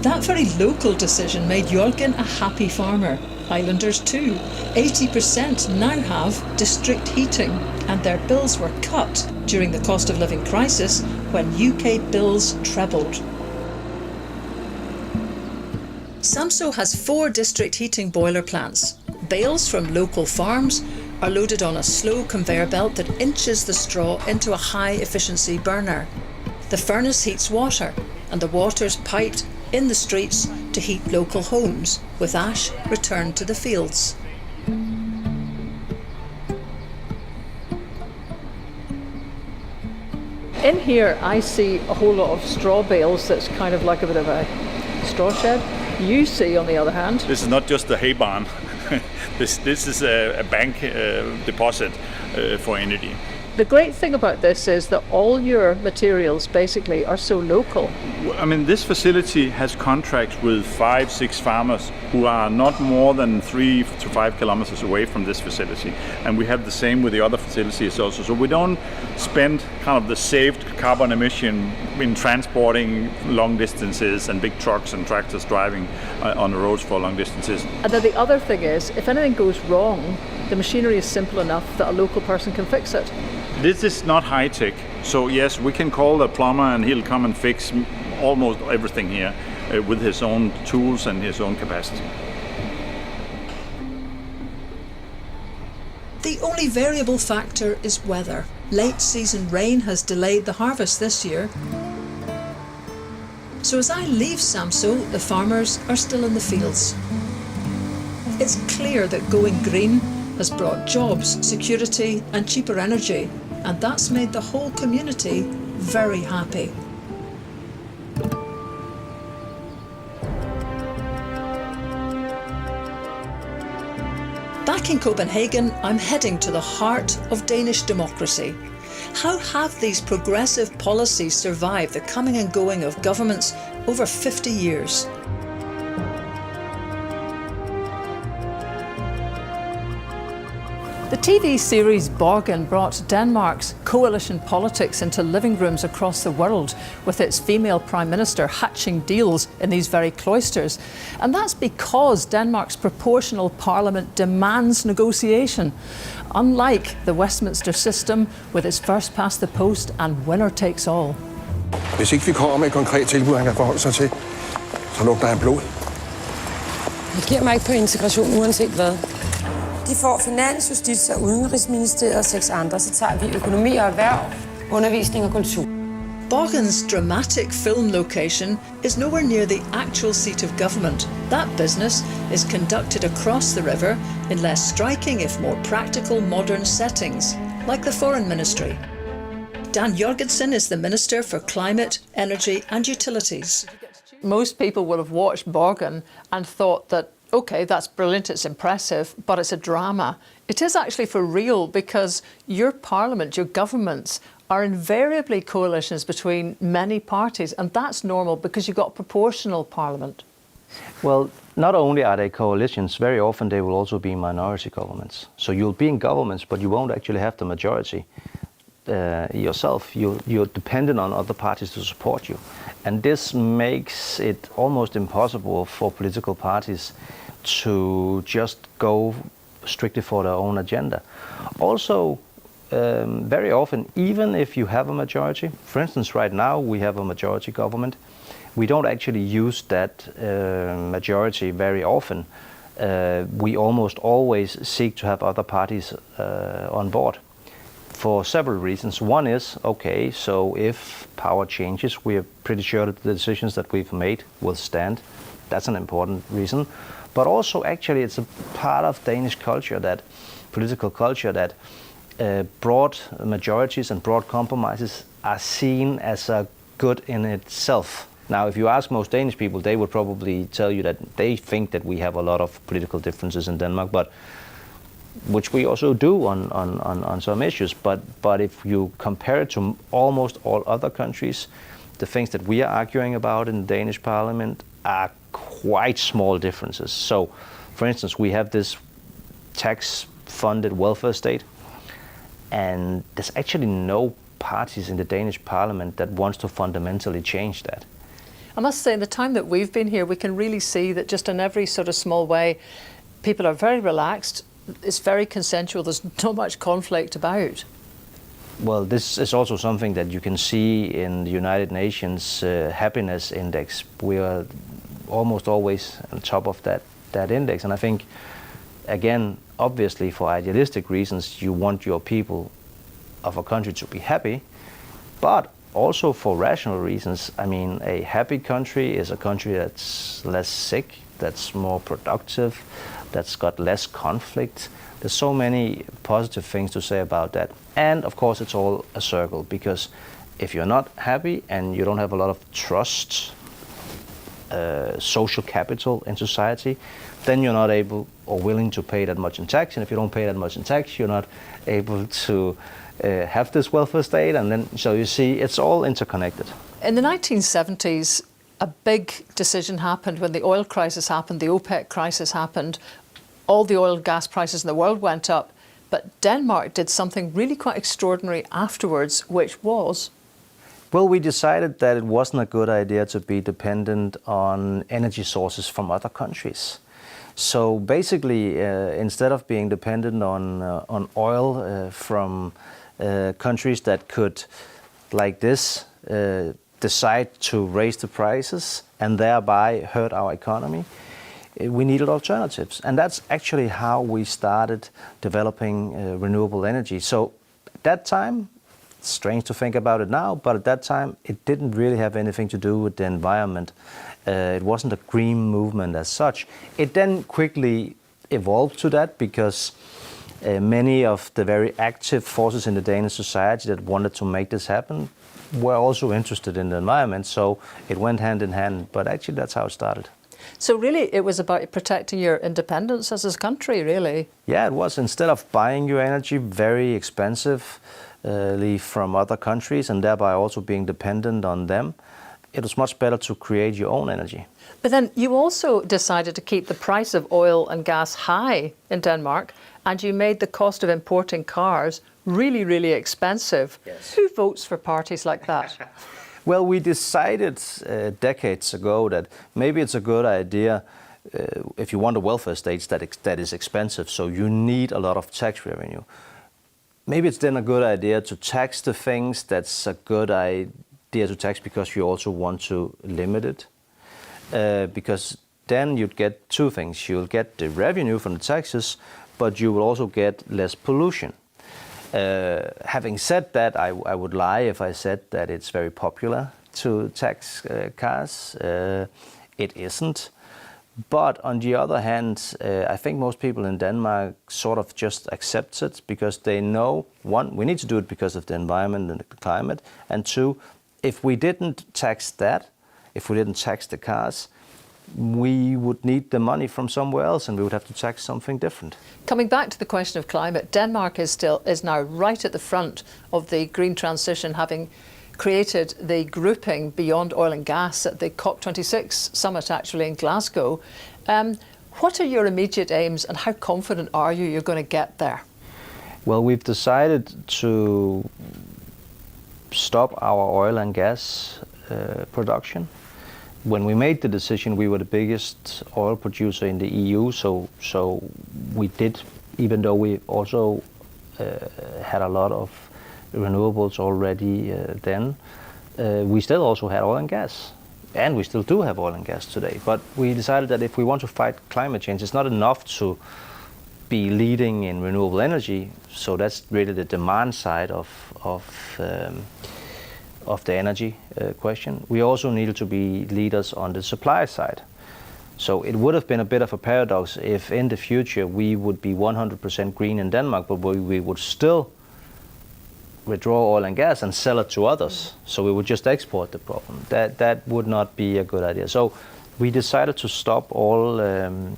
That very local decision made Jørgen a happy farmer. Islanders too. 80% now have district heating, and their bills were cut during the cost of living crisis when UK bills trebled. Samso has 4 district heating boiler plants. Bales from local farms are loaded on a slow conveyor belt that inches the straw into a high-efficiency burner. The furnace heats water, and the water's piped in the streets to heat local homes, with ash returned to the fields. In here I see a whole lot of straw bales that's kind of like a bit of a straw shed. You see, on the other hand... This is not just the hay barn. This is a bank deposit for energy. The great thing about this is that all your materials basically are so local. I mean, this facility has contracts with 5-6 farmers who are not more than 3 to 5 kilometers away from this facility. And we have the same with the other facilities also. So we don't spend kind of the saved carbon emission in transporting long distances and big trucks and tractors driving on the roads for long distances. And then the other thing is, if anything goes wrong, the machinery is simple enough that a local person can fix it. This is not high tech, so yes, we can call the plumber and he'll come and fix almost everything here with his own tools and his own capacity. The only variable factor is weather. Late season rain has delayed the harvest this year. So as I leave Samso, the farmers are still in the fields. It's clear that going green has brought jobs, security and cheaper energy, and that's made the whole community very happy. Back in Copenhagen, I'm heading to the heart of Danish democracy. How have these progressive policies survived the coming and going of governments over 50 years? The TV series Borgen brought Denmark's coalition politics into living rooms across the world, with its female Prime Minister hatching deals in these very cloisters. And that's because Denmark's proportional parliament demands negotiation, unlike the Westminster system with its first past the post and winner takes all. Hvis ikke vi kommer med et konkret tilbud, han kan forholde sig til, så lugter han blod. Jeg giver mig ikke på integration uanset hvad. De får Finans, Justits- og Udenrigsministeriet og 6 andre, så tager vi økonomi og erhverv, undervisning og kultur. Borgen's dramatic film location is nowhere near the actual seat of government. That business is conducted across the river in less striking, if more practical, modern settings, like the Foreign Ministry. Dan Jørgensen is the Minister for Climate, Energy and Utilities. Most people will have watched Borgen and thought that, okay, that's brilliant, it's impressive, but it's a drama. It is actually for real, because your parliament, your governments, are invariably coalitions between many parties, and that's normal because you've got proportional parliament. Well, not only are they coalitions, very often they will also be minority governments. So you'll be in governments, but you won't actually have the majority yourself. You're dependent on other parties to support you. And this makes it almost impossible for political parties to just go strictly for their own agenda. Also, very often, even if you have a majority, for instance, right now we have a majority government, we don't actually use that majority very often. We almost always seek to have other parties on board for several reasons. One is, okay, so if power changes, we are pretty sure that the decisions that we've made will stand. That's an important reason. But also, actually, it's a part of Danish culture, that political culture, that broad majorities and broad compromises are seen as a good in itself. Now, if you ask most Danish people, they would probably tell you that they think that we have a lot of political differences in Denmark, but which we also do on some issues. But if you compare it to almost all other countries, the things that we are arguing about in the Danish parliament are quite small differences. So, for instance, we have this tax-funded welfare state, and there's actually no parties in the Danish parliament that wants to fundamentally change that. I must say, in the time that we've been here, we can really see that just in every sort of small way, people are very relaxed. It's very consensual. There's not much conflict about. Well, this is also something that you can see in the United Nations happiness index. We are almost always on top of that index. And I think, again, obviously for idealistic reasons, you want your people of a country to be happy, but also for rational reasons. I mean, a happy country is a country that's less sick, that's more productive, that's got less conflict. There's so many positive things to say about that. And of course, it's all a circle, because if you're not happy and you don't have a lot of trust, social capital in society, then you're not able or willing to pay that much in tax. And if you don't pay that much in tax, you're not able to have this welfare state, and then so you see it's all interconnected. In the 1970s, a big decision happened when the oil crisis happened, the OPEC crisis happened, all the oil and gas prices in the world went up, but Denmark did something really quite extraordinary afterwards, which was? Well, we decided that it wasn't a good idea to be dependent on energy sources from other countries. So basically, instead of being dependent on oil from countries that could, like this, decide to raise the prices and thereby hurt our economy, we needed alternatives. And that's actually how we started developing renewable energy. So at that time, it's strange to think about it now, but at that time it didn't really have anything to do with the environment. It wasn't a green movement as such. It then quickly evolved to that because many of the very active forces in the Danish society that wanted to make this happen were also interested in the environment, so it went hand in hand, but actually that's how it started. So really it was about protecting your independence as a country, really? Yeah, it was. Instead of buying your energy very expensively from other countries and thereby also being dependent on them, it was much better to create your own energy. But then you also decided to keep the price of oil and gas high in Denmark, and you made the cost of importing cars really, really expensive. Yes. Who votes for parties like that? Well, we decided decades ago that maybe it's a good idea if you want a welfare state that is expensive, so you need a lot of tax revenue. Maybe it's then a good idea to tax the things that's a good idea to tax because you also want to limit it. Because then you'd get two things. You'll get the revenue from the taxes, but you will also get less pollution. Having said that, I would lie if I said that it's very popular to tax cars. It isn't. But on the other hand, I think most people in Denmark sort of just accept it because they know, one, we need to do it because of the environment and the climate, and two, if we didn't tax that, if we didn't tax the cars, we would need the money from somewhere else and we would have to tax something different. Coming back to the question of climate, Denmark is now right at the front of the green transition, having created the grouping Beyond Oil and Gas at the COP26 summit actually in Glasgow. What are your immediate aims and how confident are you you're going to get there? Well, we've decided to stop our oil and gas production. When we made the decision, we were the biggest oil producer in the EU, so we did, even though we also had a lot of renewables already then, we still also had oil and gas. And we still do have oil and gas today. But we decided that if we want to fight climate change, it's not enough to be leading in renewable energy. So that's really the demand side of the energy question. We also needed to be leaders on the supply side. So it would have been a bit of a paradox if in the future we would be 100% green in Denmark, but we would still withdraw oil and gas and sell it to others. So we would just export the problem. That would not be a good idea. So we decided to stop all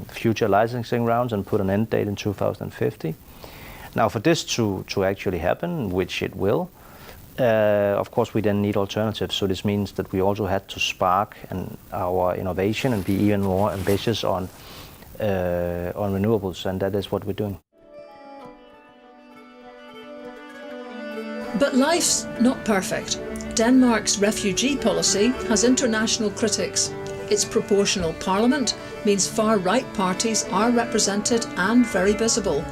future licensing rounds and put an end date in 2050. Now for this to actually happen, which it will, of course we then need alternatives. So this means that we also had to spark our innovation and be even more ambitious on renewables, and that is what we're doing. But life's not perfect. Denmark's refugee policy has international critics. Its proportional parliament means far-right parties are represented and very visible.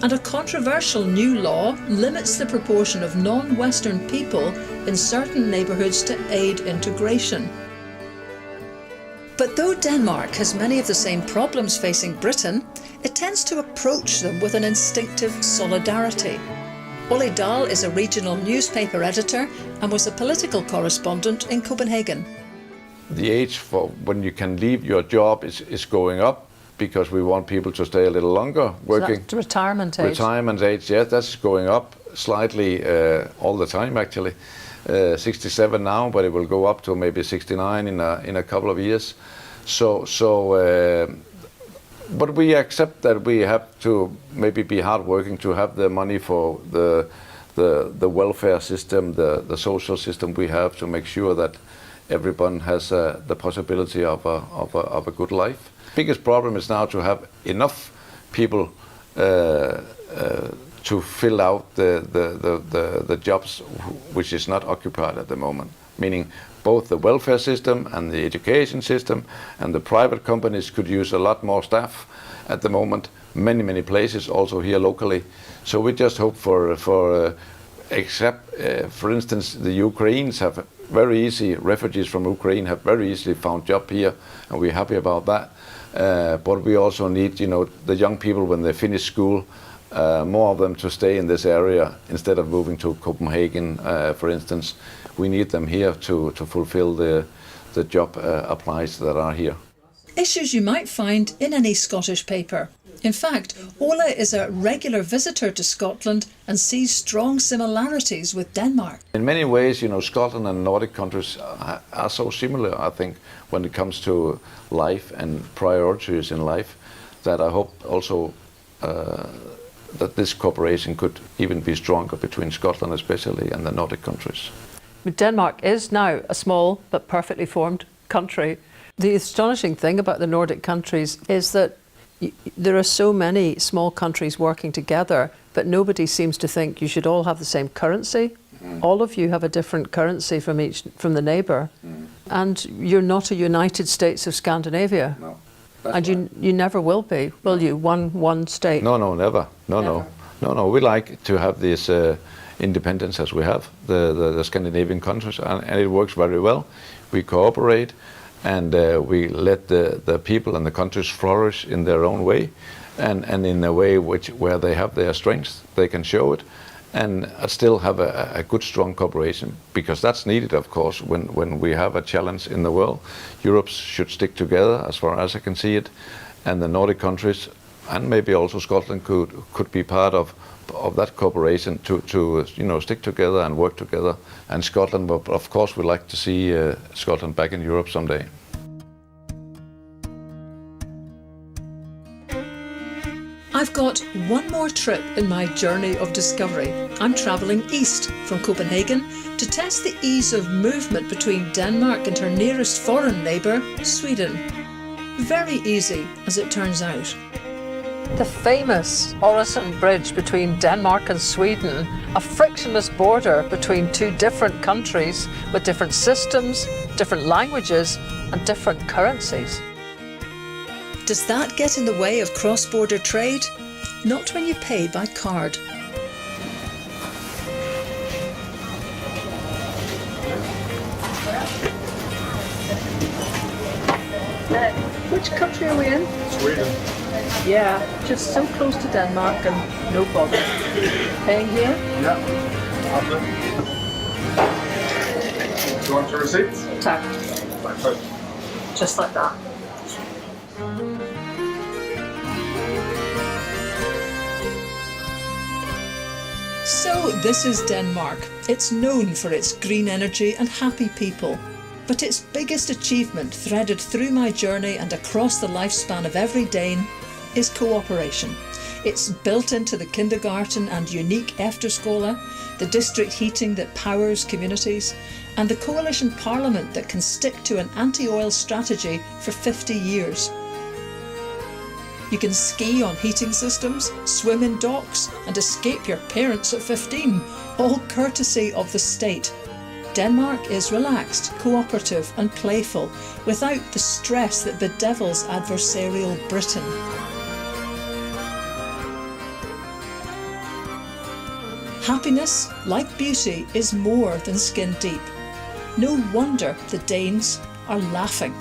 And a controversial new law limits the proportion of non-Western people in certain neighbourhoods to aid integration. But though Denmark has many of the same problems facing Britain, it tends to approach them with an instinctive solidarity. Ole Dahl is a regional newspaper editor and was a political correspondent in Copenhagen. The age for when you can leave your job is going up because we want people to stay a little longer working. So that's retirement age. Retirement age, yes, that's going up slightly all the time actually. 67 now, but it will go up to maybe 69 in a couple of years. But we accept that we have to maybe be hardworking to have the money for the the welfare system, the social system we have to make sure that everyone has the possibility of a good life. Biggest problem is now to have enough people to fill out the jobs which is not occupied at the moment, meaning both the welfare system and the education system and the private companies could use a lot more staff at the moment, many places, also here locally. So we just hope for instance, the Ukrainians have very easy, refugees from Ukraine have very easily found job here, and we're happy about that. But we also need, the young people when they finish school, more of them to stay in this area instead of moving to Copenhagen, for instance. We need them here to fulfill the job applies that are here. Issues you might find in any Scottish paper. In fact, Ola is a regular visitor to Scotland and sees strong similarities with Denmark. In many ways, Scotland and Nordic countries are so similar, I think, when it comes to life and priorities in life, that I hope also that this cooperation could even be stronger between Scotland especially and the Nordic countries. Denmark is now a small but perfectly formed country. The astonishing thing about the Nordic countries is that there are so many small countries working together, but nobody seems to think you should all have the same currency. All of you have a different currency from the neighbour, and you're not a United States of Scandinavia. No, and you never will be, will you? One state. No, never. No. We like to have this independence as we have the Scandinavian countries, and it works very well. We cooperate, and we let the people and the countries flourish in their own way, and in a way where they have their strengths, they can show it, and still have a good, strong cooperation, because that's needed, of course, when we have a challenge in the world. Europe should stick together, as far as I can see it, and the Nordic countries, and maybe also Scotland could be part of that cooperation to stick together and work together. And Scotland, of course, we'd like to see Scotland back in Europe someday. I've got one more trip in my journey of discovery. I'm travelling east from Copenhagen to test the ease of movement between Denmark and her nearest foreign neighbour, Sweden. Very easy, as it turns out. The famous Øresund Bridge between Denmark and Sweden, a frictionless border between two different countries with different systems, different languages and different currencies. Does that get in the way of cross-border trade? Not when you pay by card. Which country are we in? Sweden. Yeah, just so close to Denmark and no bother. Paying here? Yeah. Do you want your receipt? Tack. Perfect. Just like that. So this is Denmark. It's known for its green energy and happy people. But its biggest achievement, threaded through my journey and across the lifespan of every Dane, is cooperation. It's built into the kindergarten and unique efterskole, the district heating that powers communities, and the coalition parliament that can stick to an anti-oil strategy for 50 years. You can ski on heating systems, swim in docks, and escape your parents at 15, all courtesy of the state. Denmark is relaxed, cooperative and playful, without the stress that bedevils adversarial Britain. Happiness, like beauty, is more than skin deep. No wonder the Danes are laughing.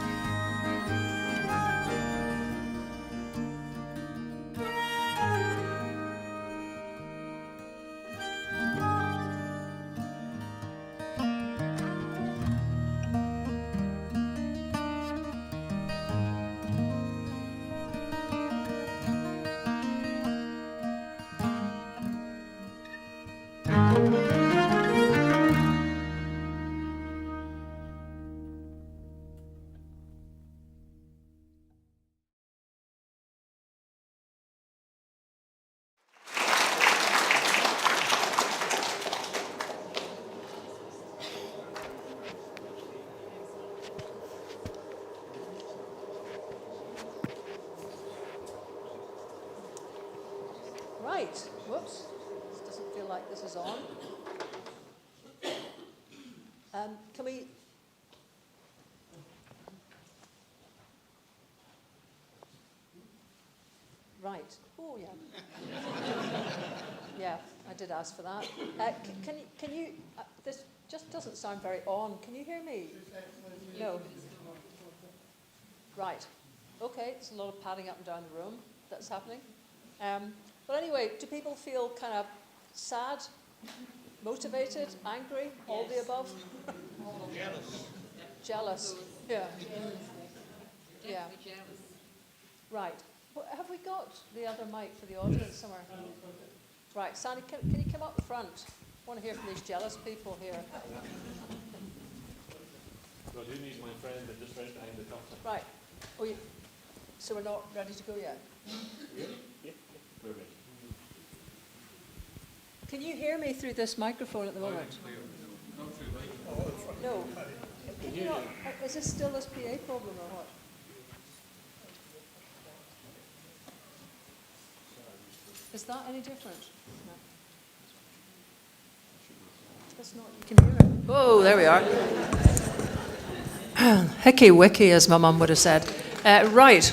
Right. Whoops. This doesn't feel like this is on. Can we... Right. Oh, yeah. Yeah, I did ask for that. Can you... this just doesn't sound very on. Can you hear me? No. Right. Okay, there's a lot of padding up and down the room that's happening. But anyway, do people feel kind of sad, motivated, angry, all the above? Jealous. Jealous. Yeah. Yeah. Right. Well, have we got the other mic for the audience somewhere? Right, Sandy, can you come up the front? I want to hear from these jealous people here. Well, who needs my friend that just right behind the counter? Right. Oh, so we're not ready to go yet? Yeah, we're ready. Can you hear me through this microphone at the moment? No. Can you not, is this still this PA problem or what? Is that any different? No. That's not, you can hear it. Oh, there we are. Hickey wicky, as my mum would have said. Right.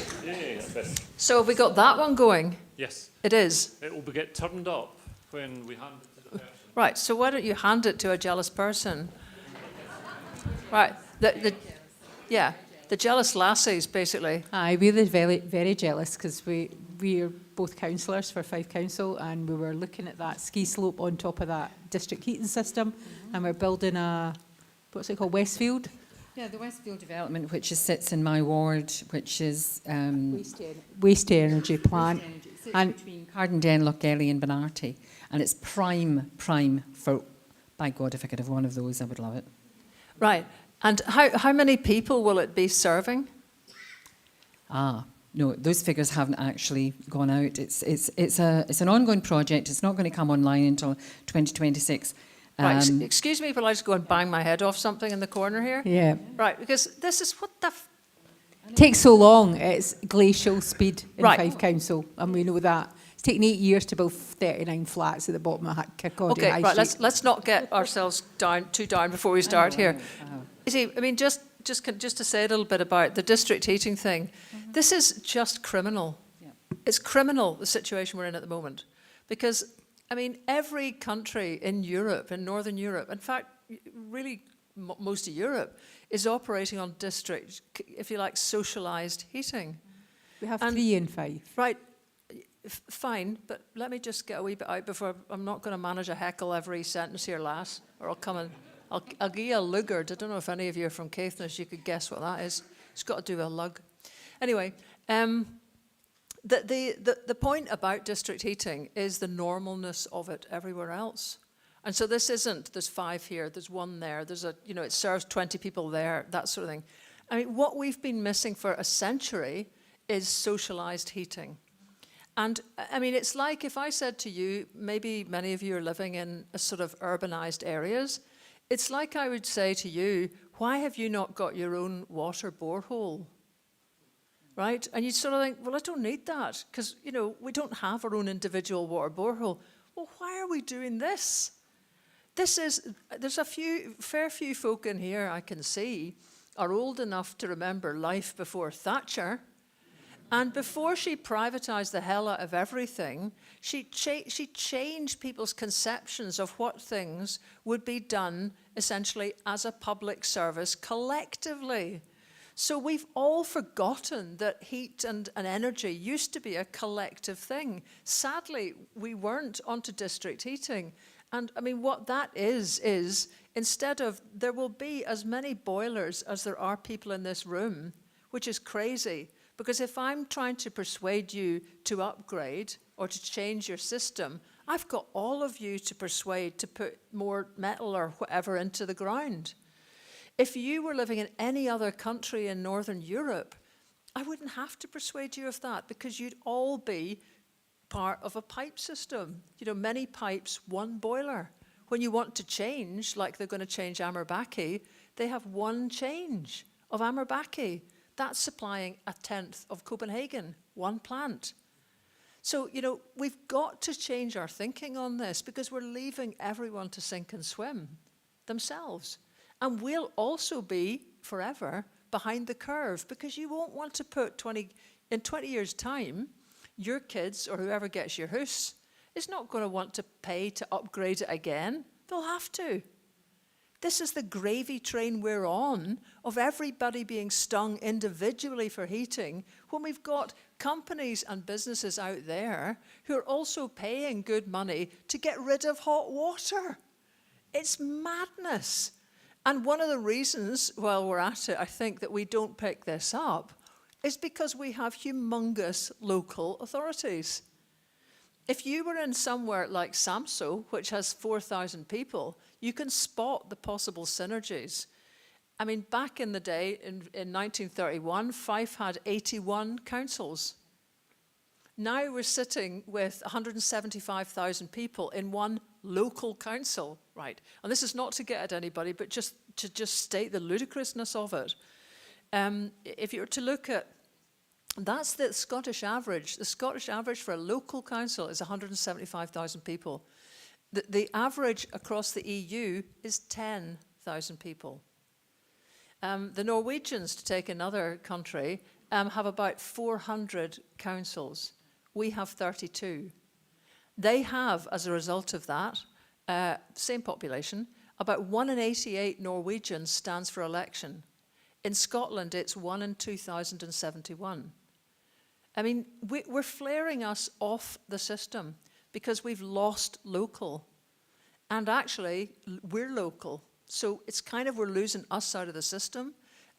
So have we got that one going? Yes. It is. It will get turned up when we hand it to the person. Right, so why don't you hand it to a jealous person? Right, the jealous lassies, basically. Aye, we're very, very jealous because we're both councillors for Fife Council, and we were looking at that ski slope on top of that district heating system, and we're building a, what's it called, Westfield? Yeah, the Westfield development, which sits in my ward, which is... waste energy plant. And between Cardendale, Lochgelly and Benarty. And it's prime for, by God, if I could have one of those, I would love it. Right. And how many people will it be serving? No, those figures haven't actually gone out. It's an ongoing project. It's not going to come online until 2026. Right, excuse me, but I just go and bang my head off something in the corner here? Yeah. Right, because this is what the... It takes so long. It's glacial speed in Right. Fife Council, and we know that. It's taken 8 years to build 39 flats at the bottom of Kirkcaldy Okay, High right, Street. let's not get ourselves too down before we start here. You see, I mean, just to say a little bit about the district heating thing, this is just criminal. It's criminal, the situation we're in at the moment. Because, I mean, every country in Europe, in Northern Europe, in fact, really most of Europe, is operating on district, if you like, socialised heating. We have 3 in Fife. Right, fine, but let me just get a wee bit out before, I'm not going to manage a heckle every sentence here, lass, or I'll come and, I'll give you a lugard. I don't know if any of you are from Caithness, you could guess what that is. It's got to do with a lug. Anyway, the point about district heating is the normalness of it everywhere else. And so this isn't, there's 5 here, there's 1 there, there's a, you know, it serves 20 people there, that sort of thing. I mean, what we've been missing for a century is socialised heating. And I mean, it's like if I said to you, maybe many of you are living in a sort of urbanised areas, it's like I would say to you, why have you not got your own water borehole? Right? And you'd sort of think, well, I don't need that because, you know, we don't have our own individual water borehole. Well, why are we doing this? There's a fair few folk in here I can see are old enough to remember life before Thatcher. And before she privatised the hell out of everything, she changed people's conceptions of what things would be done essentially as a public service collectively. So we've all forgotten that heat and energy used to be a collective thing. Sadly, we weren't onto district heating. And I mean, what that is instead of, there will be as many boilers as there are people in this room, which is crazy. Because if I'm trying to persuade you to upgrade or to change your system, I've got all of you to persuade to put more metal or whatever into the ground. If you were living in any other country in Northern Europe, I wouldn't have to persuade you of that because you'd all be part of a pipe system. You know, many pipes, 1 boiler. When you want to change, like they're going to change Amerbaki, they have 1 change of Amerbaki. That's supplying 1/10 of Copenhagen, 1 plant. So, we've got to change our thinking on this because we're leaving everyone to sink and swim themselves. And we'll also be forever behind the curve because you won't want to put in 20 years' time, your kids or whoever gets your house is not going to want to pay to upgrade it again. They'll have to. This is the gravy train we're on of everybody being stung individually for heating when we've got companies and businesses out there who are also paying good money to get rid of hot water. It's madness. And one of the reasons, while we're at it, I think that we don't pick this up is because we have humongous local authorities. If you were in somewhere like Samso, which has 4,000 people, you can spot the possible synergies. I mean, back in the day, in 1931, Fife had 81 councils. Now we're sitting with 175,000 people in one local council, right? And this is not to get at anybody, but just to state the ludicrousness of it. If you were to look at, that's the Scottish average. The Scottish average for a local council is 175,000 people. The average across the EU is 10,000 people. The Norwegians, to take another country, have about 400 councils. We have 32. They have, as a result of that, same population, about 1 in 88 Norwegians stands for election. In Scotland, it's 1 in 2,071. I mean, we're flaring us off the system because we've lost local. And actually, we're local. So it's kind of we're losing us out of the system.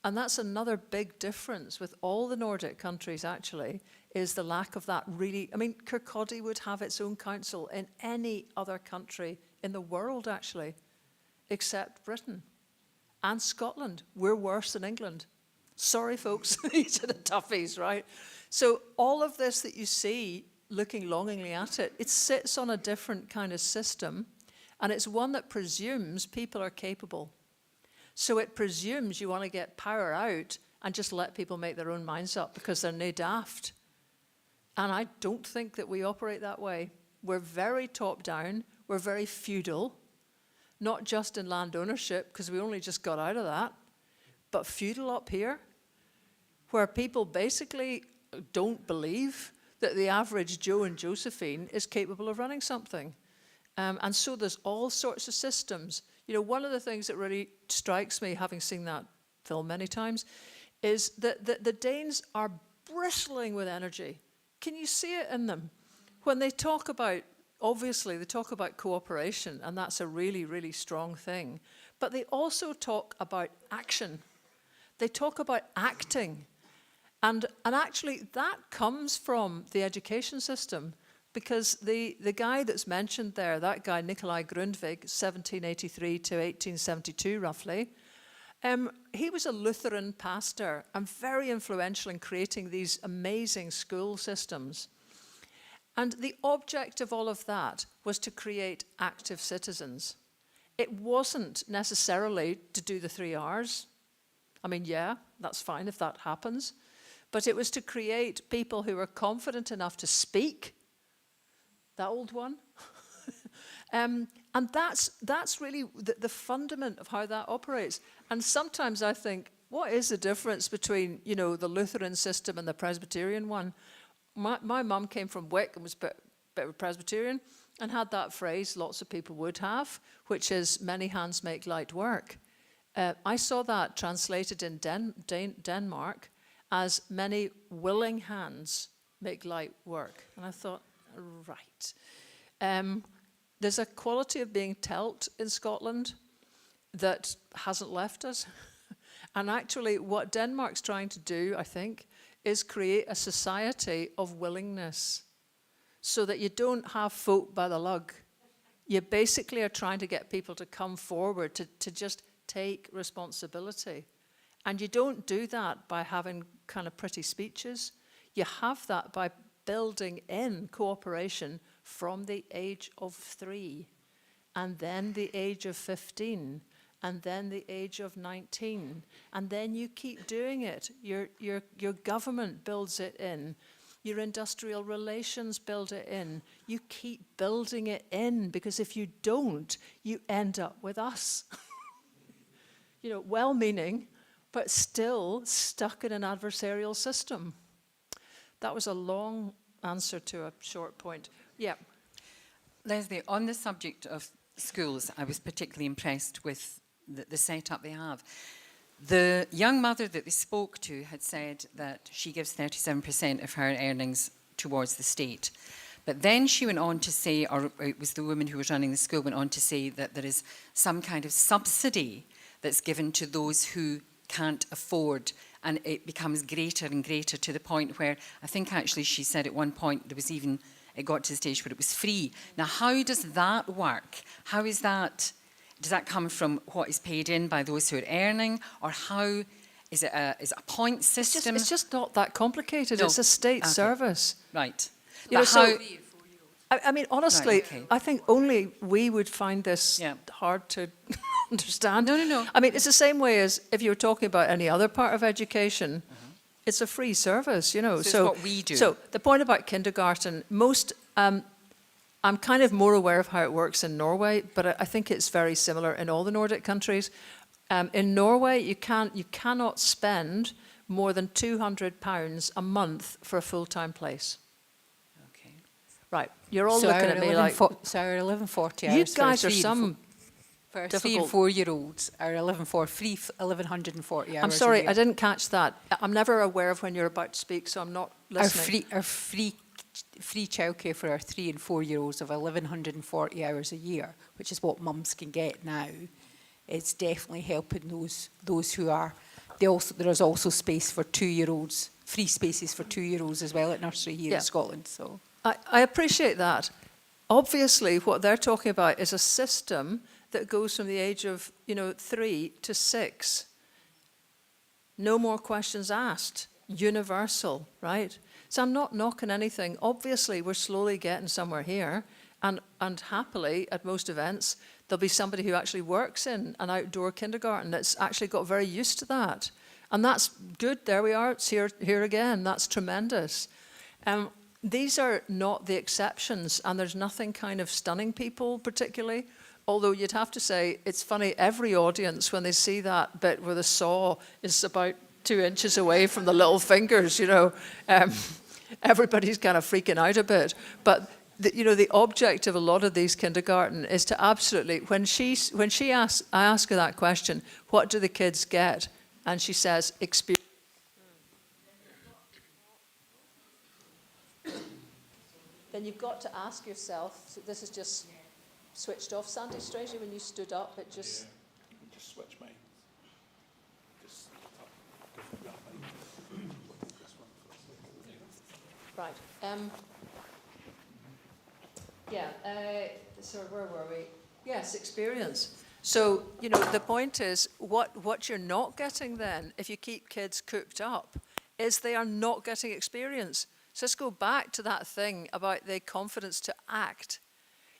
And that's another big difference with all the Nordic countries, actually, is the lack of that really. I mean, Kirkcaldy would have its own council in any other country in the world, actually, except Britain and Scotland. We're worse than England. Sorry, folks, these are the toughies, right? So all of this that you see, looking longingly at it, it sits on a different kind of system, and it's one that presumes people are capable. So it presumes you want to get power out and just let people make their own minds up because they're no daft. And I don't think that we operate that way. We're very top-down, we're very feudal, not just in land ownership, because we only just got out of that, but feudal up here, where people basically don't believe that the average Joe and Josephine is capable of running something. And so there's all sorts of systems. You know, one of the things that really strikes me, having seen that film many times, is that the Danes are bristling with energy. Can you see it in them? When they talk about, obviously, they talk about cooperation, and that's a really, really strong thing. But they also talk about action. They talk about acting. And actually, that comes from the education system. Because the guy that's mentioned there, that guy, Nikolai Grundtvig, 1783 to 1872 roughly, he was a Lutheran pastor and very influential in creating these amazing school systems. And the object of all of that was to create active citizens. It wasn't necessarily to do the 3 R's. I mean, yeah, that's fine if that happens. But it was to create people who were confident enough to speak. That old one. And that's really the fundament of how that operates. And sometimes I think, what is the difference between, you know, the Lutheran system and the Presbyterian one? My mum came from Wick and was a bit of a Presbyterian and had that phrase lots of people would have, which is many hands make light work. I saw that translated in Denmark as many willing hands make light work. And I thought, right. There's a quality of being telt in Scotland that hasn't left us. And actually what Denmark's trying to do, I think, is create a society of willingness so that you don't have folk by the lug. You basically are trying to get people to come forward to just take responsibility. And you don't do that by having kind of pretty speeches. You have that by building in cooperation from the age of 3, and then the age of 15, and then the age of 19, and then you keep doing it. Your government builds it in. Your industrial relations build it in. You keep building it in, because if you don't, you end up with us. Well-meaning, but still stuck in an adversarial system. That was a long answer to a short point. Yeah. Lesley, on the subject of schools, I was particularly impressed with the setup they have. The young mother that they spoke to had said that she gives 37% of her earnings towards the state. But then she went on to say, or it was the woman who was running the school, went on to say that there is some kind of subsidy that's given to those who can't afford, and it becomes greater and greater to the point where I think actually she said at one point there was even, it got to the stage where it was free. Now, how does that work? How is that? Does that come from what is paid in by those who are earning, or how is it a point system? It's just not that complicated. No. It's a state Okay. service. Right. I mean, honestly, Right, okay. I think only we would find this hard to understand. No. I mean, it's the same way as if you were talking about any other part of education. It's a free service, So it's what we do. So the point about kindergarten, I'm kind of more aware of how it works in Norway, but I think it's very similar in all the Nordic countries. In Norway, you cannot spend more than £200 a month for a full-time place. Okay. Right, you're all looking at me like... So our 1140 hours. You guys are some For difficult... 3 and 4 year olds, our 1140 hours. I'm sorry, a year. I didn't catch that. I'm never aware of when you're about to speak, so I'm not listening. Our free childcare for our 3 and 4 year olds of 1140 hours a year, which is what mums can get now. It's definitely helping those who are. There is also space for 2 year olds, free spaces for 2 year olds as well at nursery here in Scotland. So I appreciate that. Obviously, what they're talking about is a system that goes from the age of 3 to 6. No more questions asked. Universal, right? So I'm not knocking anything. Obviously, we're slowly getting somewhere here, and happily, at most events, there'll be somebody who actually works in an outdoor kindergarten that's actually got very used to that. And that's good. There we are. It's here again. That's tremendous. These are not the exceptions, and there's nothing kind of stunning people particularly. Although you'd have to say, it's funny, every audience, when they see that bit where the saw is about 2 inches away from the little fingers, everybody's kind of freaking out a bit. But the object of a lot of these kindergarten is to absolutely, I ask her that question, what do the kids get? And she says, experience. Then you've got to ask yourself, so this is just switched off, Sandy, straight when you stood up, it just... Just switch me. Right. So where were we? Yes, experience. So, the point is, what you're not getting then, if you keep kids cooped up, is they are not getting experience. So let's go back to that thing about the confidence to act.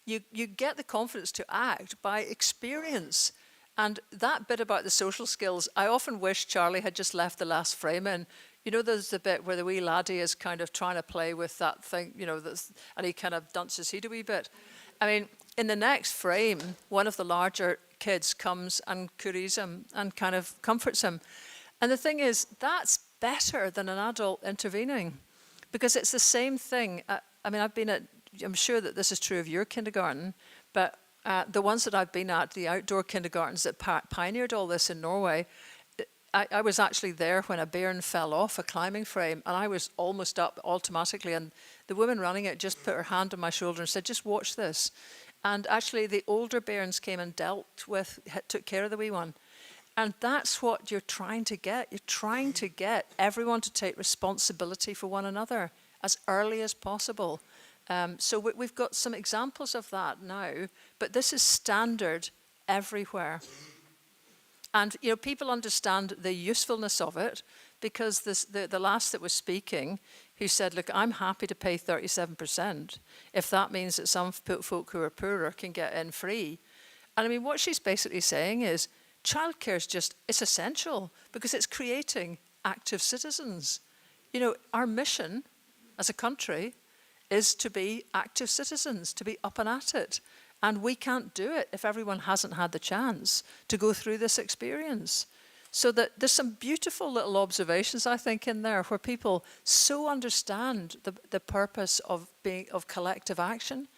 You get the confidence to act by experience. And that bit about the social skills, I often wish Charlie had just left the last frame in. There's the bit where the wee laddie is kind of trying to play with that thing, and he kind of dunces his head a wee bit. I mean, in the next frame, one of the larger kids comes and curries him and kind of comforts him. And the thing is, that's better than an adult intervening, because it's the same thing. I'm sure that this is true of your kindergarten, but the ones that I've been at, the outdoor kindergartens that pioneered all this in Norway, I was actually there when a bairn fell off a climbing frame, and I was almost up automatically, and the woman running it just put her hand on my shoulder and said, just watch this. And actually the older bairns came and took care of the wee one. And that's what you're trying to get. You're trying to get everyone to take responsibility for one another as early as possible. So we've got some examples of that now, but this is standard everywhere. And people understand the usefulness of it, because the last that was speaking, who said, look, I'm happy to pay 37% if that means that some folk who are poorer can get in free. And I mean, what she's basically saying is childcare is it's essential, because it's creating active citizens. Our mission as a country is to be active citizens, to be up and at it. And we can't do it if everyone hasn't had the chance to go through this experience. So that there's some beautiful little observations, I think, in there where people so understand the purpose of collective action.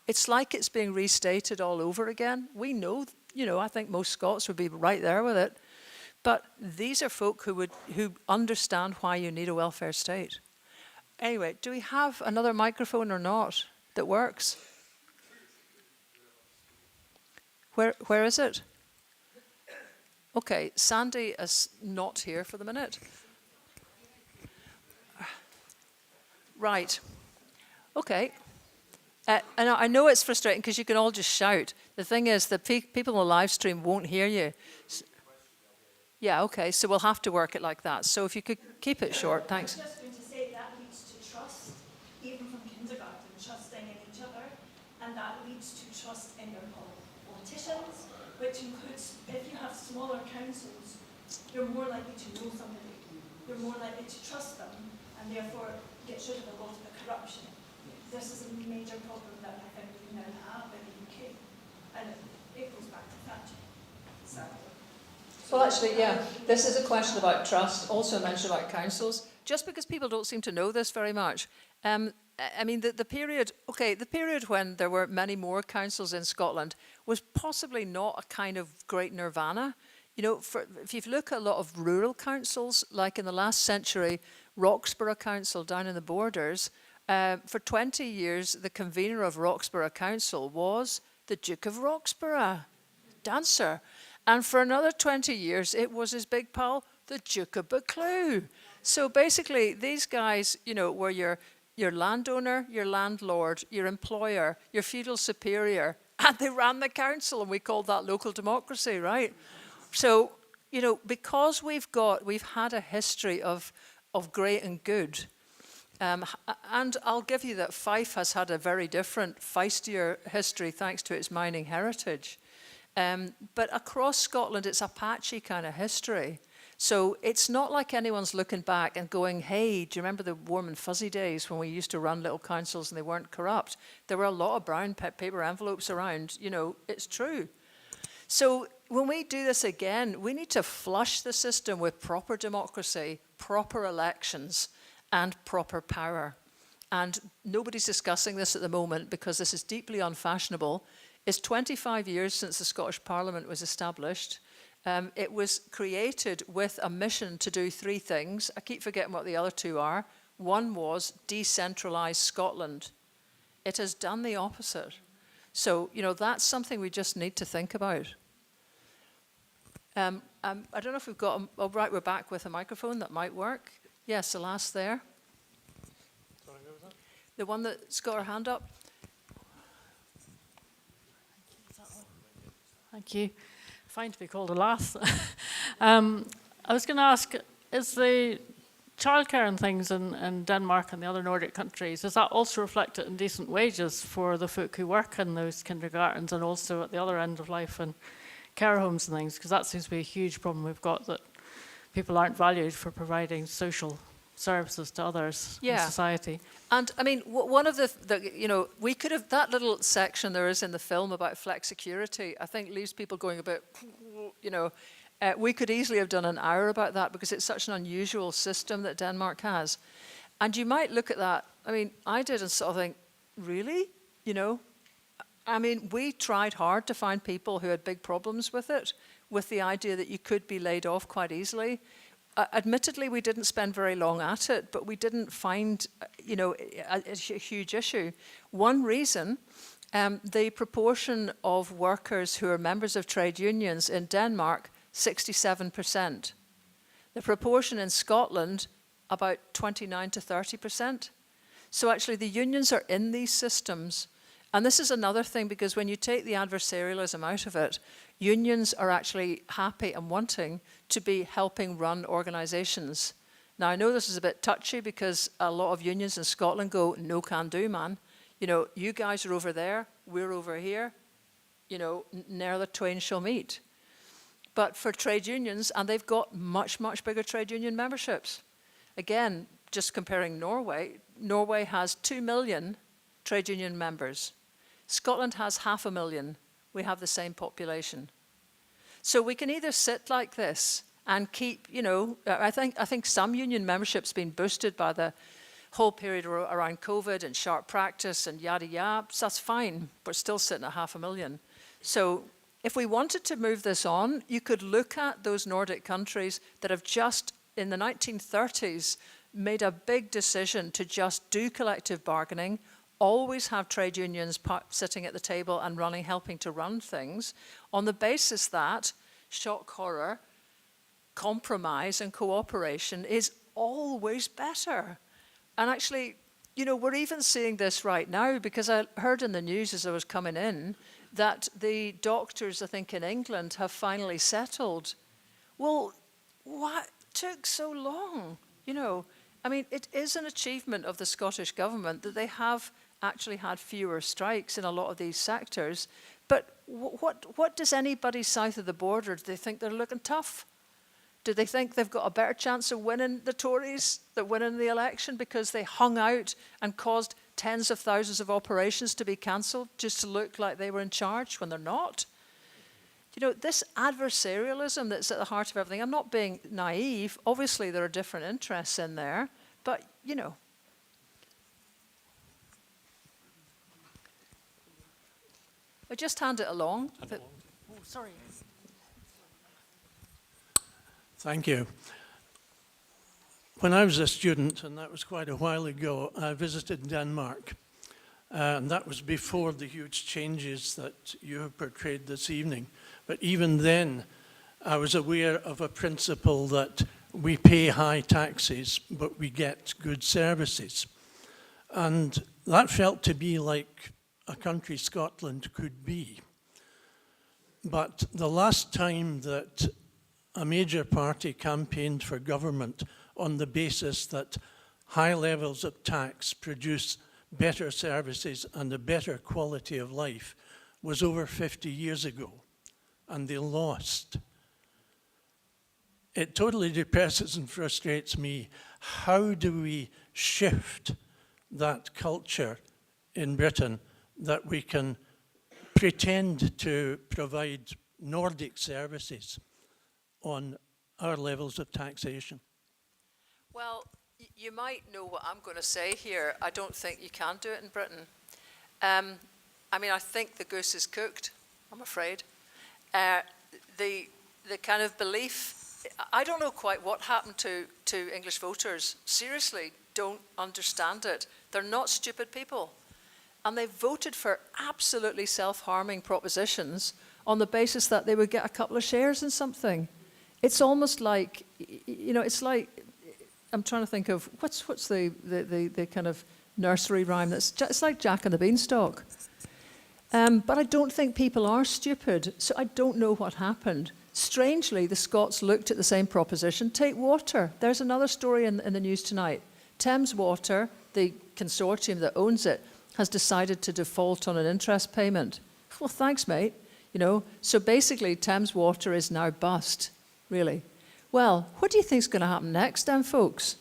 It's like it's being restated all over again. We know, I think most Scots would be right there with it. But these are folk who understand why you need a welfare state. Anyway, do we have another microphone or not that works? Where is it? Okay, Sandy is not here for the minute. Right. Okay. And I know it's frustrating because you can all just shout. The thing is, the people on the live stream won't hear you. Yeah, okay, so we'll have to work it like that. So if you could keep it short, thanks. I was just going to say that leads to trust, even from kindergarten, trusting in each other, and that leads to trust in your politicians, which includes, if you have smaller councils, you're more likely to know somebody, you're more likely to trust them, and therefore get rid of a lot of the corruption. This is a major problem that I think we now have in the UK, and it goes back to Thatcher, sadly. Well, actually, yeah, this is a question about trust, also a mention about councils. Just because people don't seem to know this very much. I mean, the period when there were many more councils in Scotland was possibly not a kind of great nirvana. If you look at a lot of rural councils, like in the last century, Roxburgh Council down in the borders, for 20 years, the convener of Roxburgh Council was the Duke of Roxburgh, dancer. And for another 20 years, it was his big pal, the Duke of Buccleuch. So basically, these guys, were your landowner, your landlord, your employer, your feudal superior, and they ran the council, and we called that local democracy, right? So, because we've had a history of great and good, and I'll give you that Fife has had a very different, feistier history thanks to its mining heritage. But across Scotland, it's a patchy kind of history. So it's not like anyone's looking back and going, hey, do you remember the warm and fuzzy days when we used to run little councils and they weren't corrupt? There were a lot of brown paper envelopes around. It's true. So when we do this again, we need to flush the system with proper democracy, proper elections, and proper power. And nobody's discussing this at the moment because this is deeply unfashionable. It's 25 years since the Scottish Parliament was established. It was created with a mission to do three things. I keep forgetting what the other two are. One was decentralise Scotland. It has done the opposite. So, that's something we just need to think about. I don't know if we've got, right, we're back with a microphone that might work. Yes, the last there. Sorry, who was that? The one that's got her hand up. Thank you. Fine to be called a lass. I was going to ask, is the childcare and things in Denmark and the other Nordic countries, is that also reflected in decent wages for the folk who work in those kindergartens and also at the other end of life in care homes and things? Because that seems to be a huge problem we've got, that people aren't valued for providing social services to others in society. And I mean, one of we could have, that little section there is in the film about flexicurity, I think leaves people going a bit, we could easily have done an hour about that because it's such an unusual system that Denmark has. And you might look at that, I mean, I did and sort of think, really? I mean, we tried hard to find people who had big problems with it, with the idea that you could be laid off quite easily. Admittedly, we didn't spend very long at it, but we didn't find, a huge issue. One reason, the proportion of workers who are members of trade unions in Denmark, 67%. The proportion in Scotland, about 29 to 30%. So actually, the unions are in these systems. And this is another thing, because when you take the adversarialism out of it, unions are actually happy and wanting to be helping run organisations. Now, I know this is a bit touchy because a lot of unions in Scotland go, no can do, man. You guys are over there, we're over here. Ne'er the twain shall meet. But for trade unions, and they've got much, much bigger trade union memberships. Again, just comparing Norway, Norway has 2 million trade union members. Scotland has 500,000. We have the same population. So we can either sit like this and keep, you know, I think some union membership's been boosted by the whole period around COVID and sharp practice and yada yada. So that's fine. We're still sitting at 500,000. So if we wanted to move this on, you could look at those Nordic countries that have just, in the 1930s, made a big decision to just do collective bargaining, always have trade unions sitting at the table and helping to run things, on the basis that, shock horror, compromise and cooperation is always better. And actually, you know, we're even seeing this right now, because I heard in the news as I was coming in that the doctors, I think in England, have finally settled. Well, what took so long? You know, I mean, it is an achievement of the Scottish government that they have actually had fewer strikes in a lot of these sectors. But what does anybody south of the border, do they think they're looking tough? Do they think they've got a better chance of winning the Tories, that winning the election, because they hung out and caused tens of thousands of operations to be cancelled just to look like they were in charge when they're not? You know, this adversarialism that's at the heart of everything, I'm not being naive. Obviously, there are different interests in there, but, you know. I just hand it along. Oh, sorry. Thank you. When I was a student, and that was quite a while ago, I visited Denmark. And that was before the huge changes that you have portrayed this evening. But even then, I was aware of a principle that we pay high taxes, but we get good services. And that felt to be like a country Scotland could be. But the last time that a major party campaigned for government on the basis that high levels of tax produce better services and a better quality of life was over 50 years ago, and they lost. It totally depresses and frustrates me. How do we shift that culture in Britain that we can pretend to provide Nordic services on our levels of taxation? Well, you might know what I'm going to say here. I don't think you can do it in Britain. I mean, I think the goose is cooked, I'm afraid. The kind of belief, I don't know quite what happened to English voters. Seriously, don't understand it. They're not stupid people. And they voted for absolutely self-harming propositions on the basis that they would get a couple of shares in something. It's almost like, you know, it's like, I'm trying to think of, what's the kind of nursery rhyme it's like Jack and the Beanstalk. But I don't think people are stupid, so I don't know what happened. Strangely, the Scots looked at the same proposition. Take water. There's another story in the news tonight. Thames Water, the consortium that owns it, has decided to default on an interest payment. Well, thanks, mate. You know, so basically Thames Water is now bust, really. Well, what do you think is going to happen next then, folks?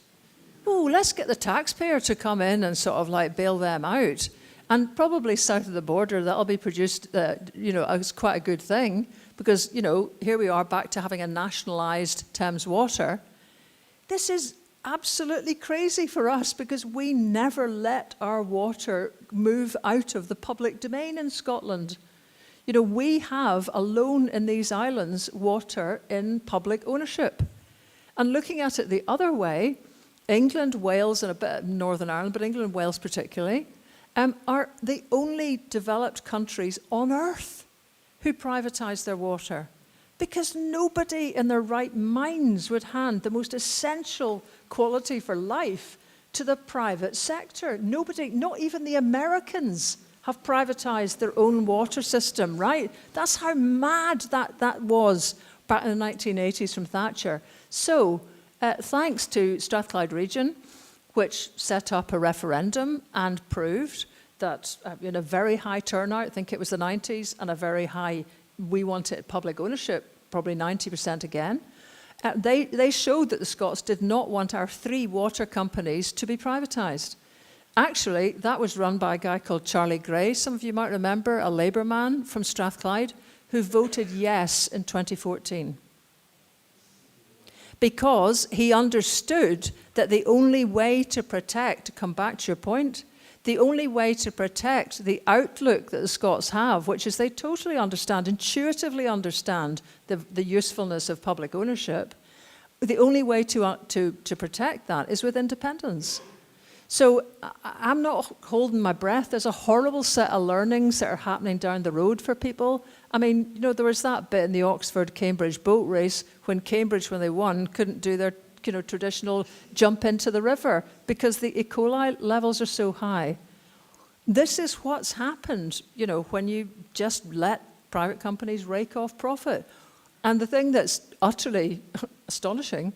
Oh, let's get the taxpayer to come in and sort of like bail them out. And probably south of the border, that'll be produced, you know, as quite a good thing, because, you know, here we are back to having a nationalised Thames Water. This is absolutely crazy for us, because we never let our water move out of the public domain in Scotland. You know, we have alone in these islands water in public ownership. And looking at it the other way, England, Wales, and a bit of Northern Ireland, but England and Wales particularly, are the only developed countries on earth who privatise their water. Because nobody in their right minds would hand the most essential quality for life to the private sector. Nobody, not even the Americans, have privatised their own water system, right? That's how mad that was back in the 1980s from Thatcher. So, thanks to Strathclyde Region, which set up a referendum and proved that in a very high turnout, I think it was the 90s, and a very high, we wanted public ownership, probably 90% again. They showed that the Scots did not want our 3 water companies to be privatised. Actually, that was run by a guy called Charlie Gray. Some of you might remember, a Labour man from Strathclyde who voted yes in 2014. Because he understood that the only way to protect, to come back to your point, the only way to protect the outlook that the Scots have, which is they totally understand, intuitively understand the usefulness of public ownership, the only way to protect that is with independence. So I'm not holding my breath. There's a horrible set of learnings that are happening down the road for people. I mean, you know, there was that bit in the Oxford-Cambridge boat race when Cambridge, when they won, couldn't do their, you know, traditional jump into the river because the E. coli levels are so high. This is what's happened, you know, when you just let private companies rake off profit. And the thing that's utterly astonishing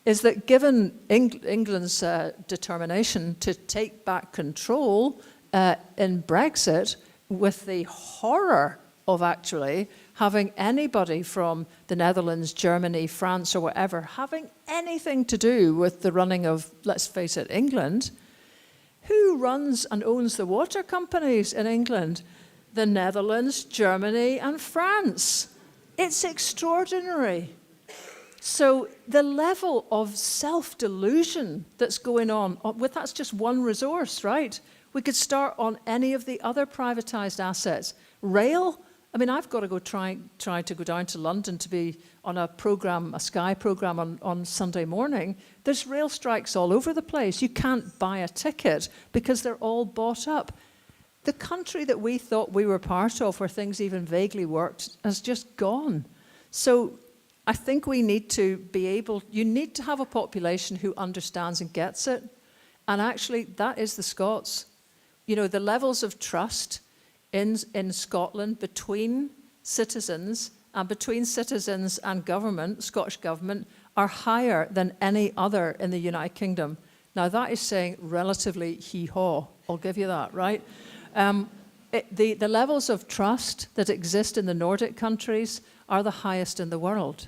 is that given England's determination to take back control in Brexit, with the horror of actually having anybody from the Netherlands, Germany, France, or whatever, having anything to do with the running of, let's face it, England, who runs and owns the water companies in England? The Netherlands, Germany, and France. It's extraordinary. So the level of self-delusion that's going on, with that's just one resource, right? We could start on any of the other privatized assets. Rail, I mean, I've got to go try to go down to London to be on a program, a Sky program on Sunday morning. There's rail strikes all over the place. You can't buy a ticket because they're all bought up. The country that we thought we were part of, where things even vaguely worked, has just gone. So I think we need to be able, you need to have a population who understands and gets it. And actually, that is the Scots. You know, the levels of trust in Scotland between citizens and government, Scottish government, are higher than any other in the United Kingdom. Now, that is saying relatively hee-haw. I'll give you that, right? The levels of trust that exist in the Nordic countries are the highest in the world.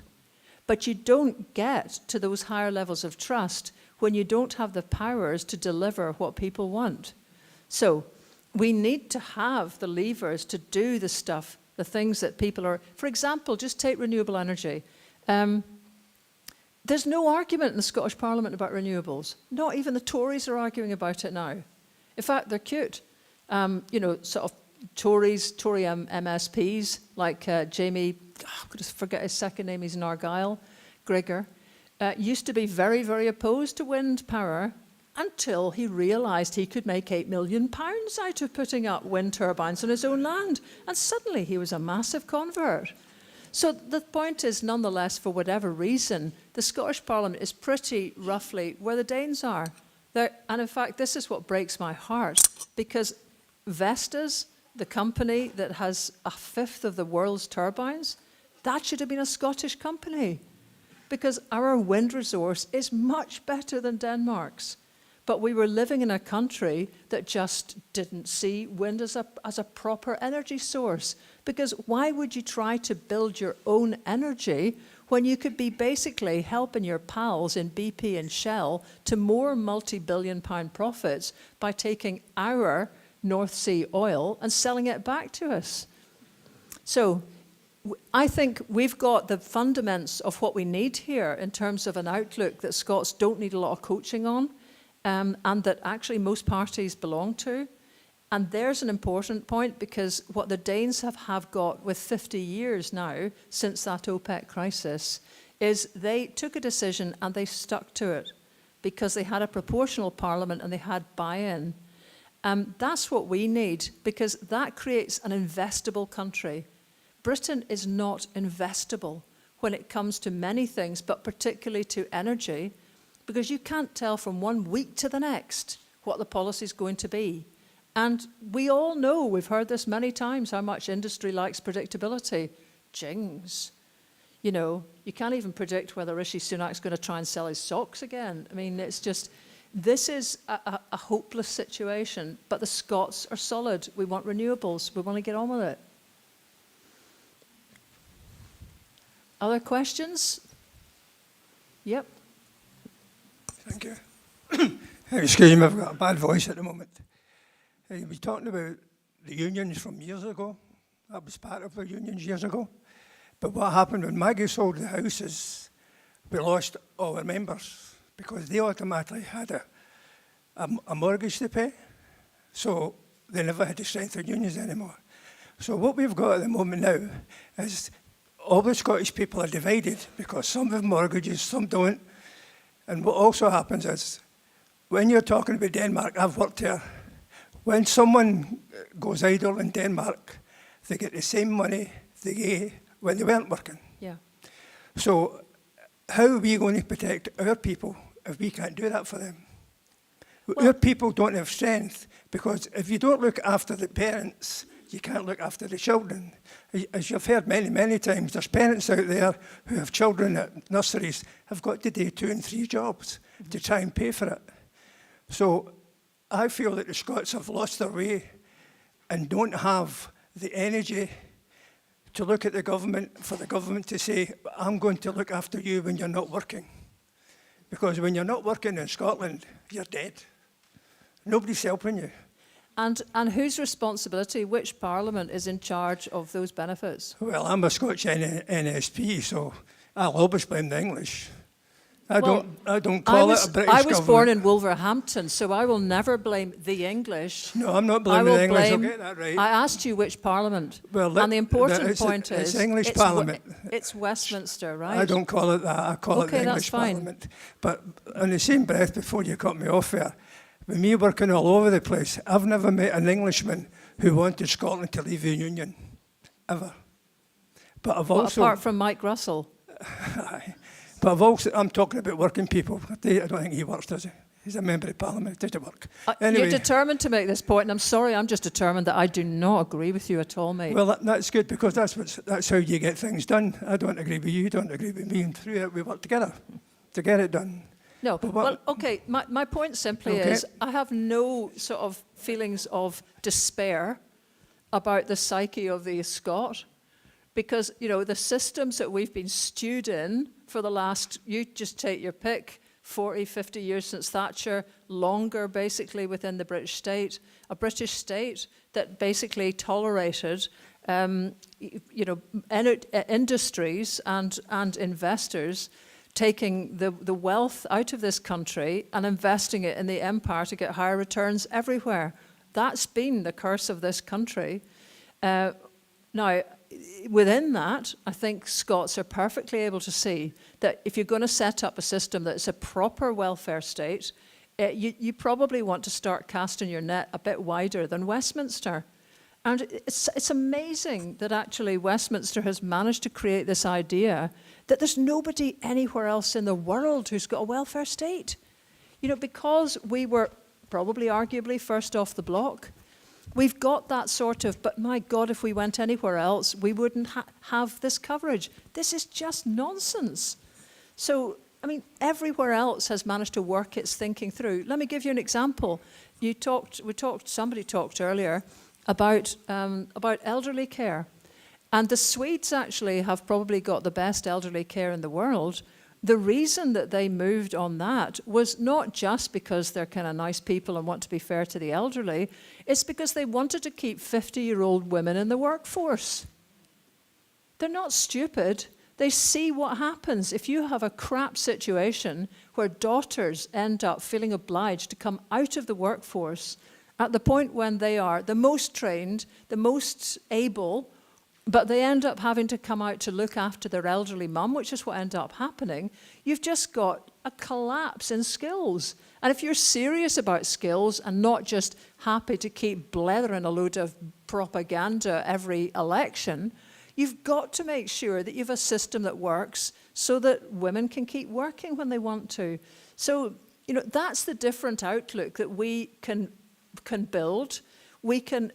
But you don't get to those higher levels of trust when you don't have the powers to deliver what people want. So we need to have the levers to do the stuff, the things that people are... For example, just take renewable energy. There's no argument in the Scottish Parliament about renewables. Not even the Tories are arguing about it now. In fact, they're cute. You know, sort of Tory MSPs like Jamie, I'm going to forget his second name, he's in Argyll, Grigor, used to be very, very opposed to wind power until he realised he could make £8 million out of putting up wind turbines on his own land. And suddenly he was a massive convert. So the point is, nonetheless, for whatever reason, the Scottish Parliament is pretty roughly where the Danes are. And in fact, this is what breaks my heart, because Vestas, the company that has 1/5 of the world's turbines, that should have been a Scottish company, because our wind resource is much better than Denmark's. But we were living in a country that just didn't see wind as a proper energy source. Because why would you try to build your own energy when you could be basically helping your pals in BP and Shell to more multi-billion-pound profits by taking our North Sea oil and selling it back to us? So I think we've got the fundaments of what we need here in terms of an outlook that Scots don't need a lot of coaching on, and that actually most parties belong to. And there's an important point, because what the Danes have got with 50 years now, since that OPEC crisis, is they took a decision and they stuck to it, because they had a proportional parliament and they had buy-in. That's what we need, because that creates an investable country. Britain is not investable when it comes to many things, but particularly to energy, because you can't tell from one week to the next what the policy is going to be. And we all know, we've heard this many times, how much industry likes predictability. Jings. You know, you can't even predict whether Rishi Sunak's going to try and sell his socks again. I mean, it's just, this is a hopeless situation, but the Scots are solid. We want renewables. We want to get on with it. Other questions? Yep. Thank you. Excuse me, I've got a bad voice at the moment. You'll be talking about the unions from years ago. I was part of the unions years ago. But what happened when Maggie sold the house is we lost all our members because they automatically had a mortgage to pay. So they never had the strength of unions anymore. So what we've got at the moment now is all the Scottish people are divided because some have mortgages, some don't. And what also happens is, when you're talking about Denmark, I've worked here. When someone goes idle in Denmark, they get the same money they get when they weren't working. Yeah. So how are we going to protect our people if we can't do that for them? Well, our people don't have strength because if you don't look after the parents, you can't look after the children. As you've heard many, many times, there's parents out there who have children at nurseries have got to do 2 and 3 jobs to try and pay for it. So I feel that the Scots have lost their way and don't have the energy to look at the government, for the government to say, I'm going to look after you when you're not working. Because when you're not working in Scotland, you're dead. Nobody's helping you. And whose responsibility, which parliament is in charge of those benefits? Well, I'm a Scottish NSP, so I'll always blame the English. I don't call it a British government. I was born in Wolverhampton, so I will never blame the English. No, I'm not blaming the English, I'll get that right. I asked you which parliament, and the important point is... It's English Parliament. It's Westminster, right? I don't call it that, I call it the English Parliament. But in the same breath, before you cut me off there, with me working all over the place, I've never met an Englishman who wanted Scotland to leave the Union, ever. But I've also... apart from Mike Russell? But I'm talking about working people. I don't think he works, does he? He's a member of Parliament, does he work? Anyway, you're determined to make this point, and I'm sorry, I'm just determined that I do not agree with you at all, mate. Well, that's good, because that's how you get things done. I don't agree with you don't agree with me, and through it we work together to get it done. No, well, okay, my point simply is I have no sort of feelings of despair about the psyche of the Scot, because, you know, the systems that we've been stewed in for the last, you just take your pick, 40, 50 years since Thatcher, longer basically within the British state, a British state that basically tolerated industries and investors taking the wealth out of this country and investing it in the empire to get higher returns everywhere. That's been the curse of this country. Now, within that, I think Scots are perfectly able to see that if you're going to set up a system that's a proper welfare state, you probably want to start casting your net a bit wider than Westminster. And it's amazing that actually Westminster has managed to create this idea that there's nobody anywhere else in the world who's got a welfare state. You know, because we were probably arguably first off the block, we've got that sort of, but my God, if we went anywhere else, we wouldn't have this coverage. This is just nonsense. So, I mean, everywhere else has managed to work its thinking through. Let me give you an example. Somebody talked earlier about elderly care. And the Swedes actually have probably got the best elderly care in the world. The reason that they moved on that was not just because they're kind of nice people and want to be fair to the elderly, it's because they wanted to keep 50-year-old women in the workforce. They're not stupid. They see what happens if you have a crap situation where daughters end up feeling obliged to come out of the workforce at the point when they are the most trained, the most able, but they end up having to come out to look after their elderly mum, which is what ended up happening. You've just got a collapse in skills. And if you're serious about skills and not just happy to keep blethering a load of propaganda every election, you've got to make sure that you have a system that works so that women can keep working when they want to. So, you know, that's the different outlook that we can build. We can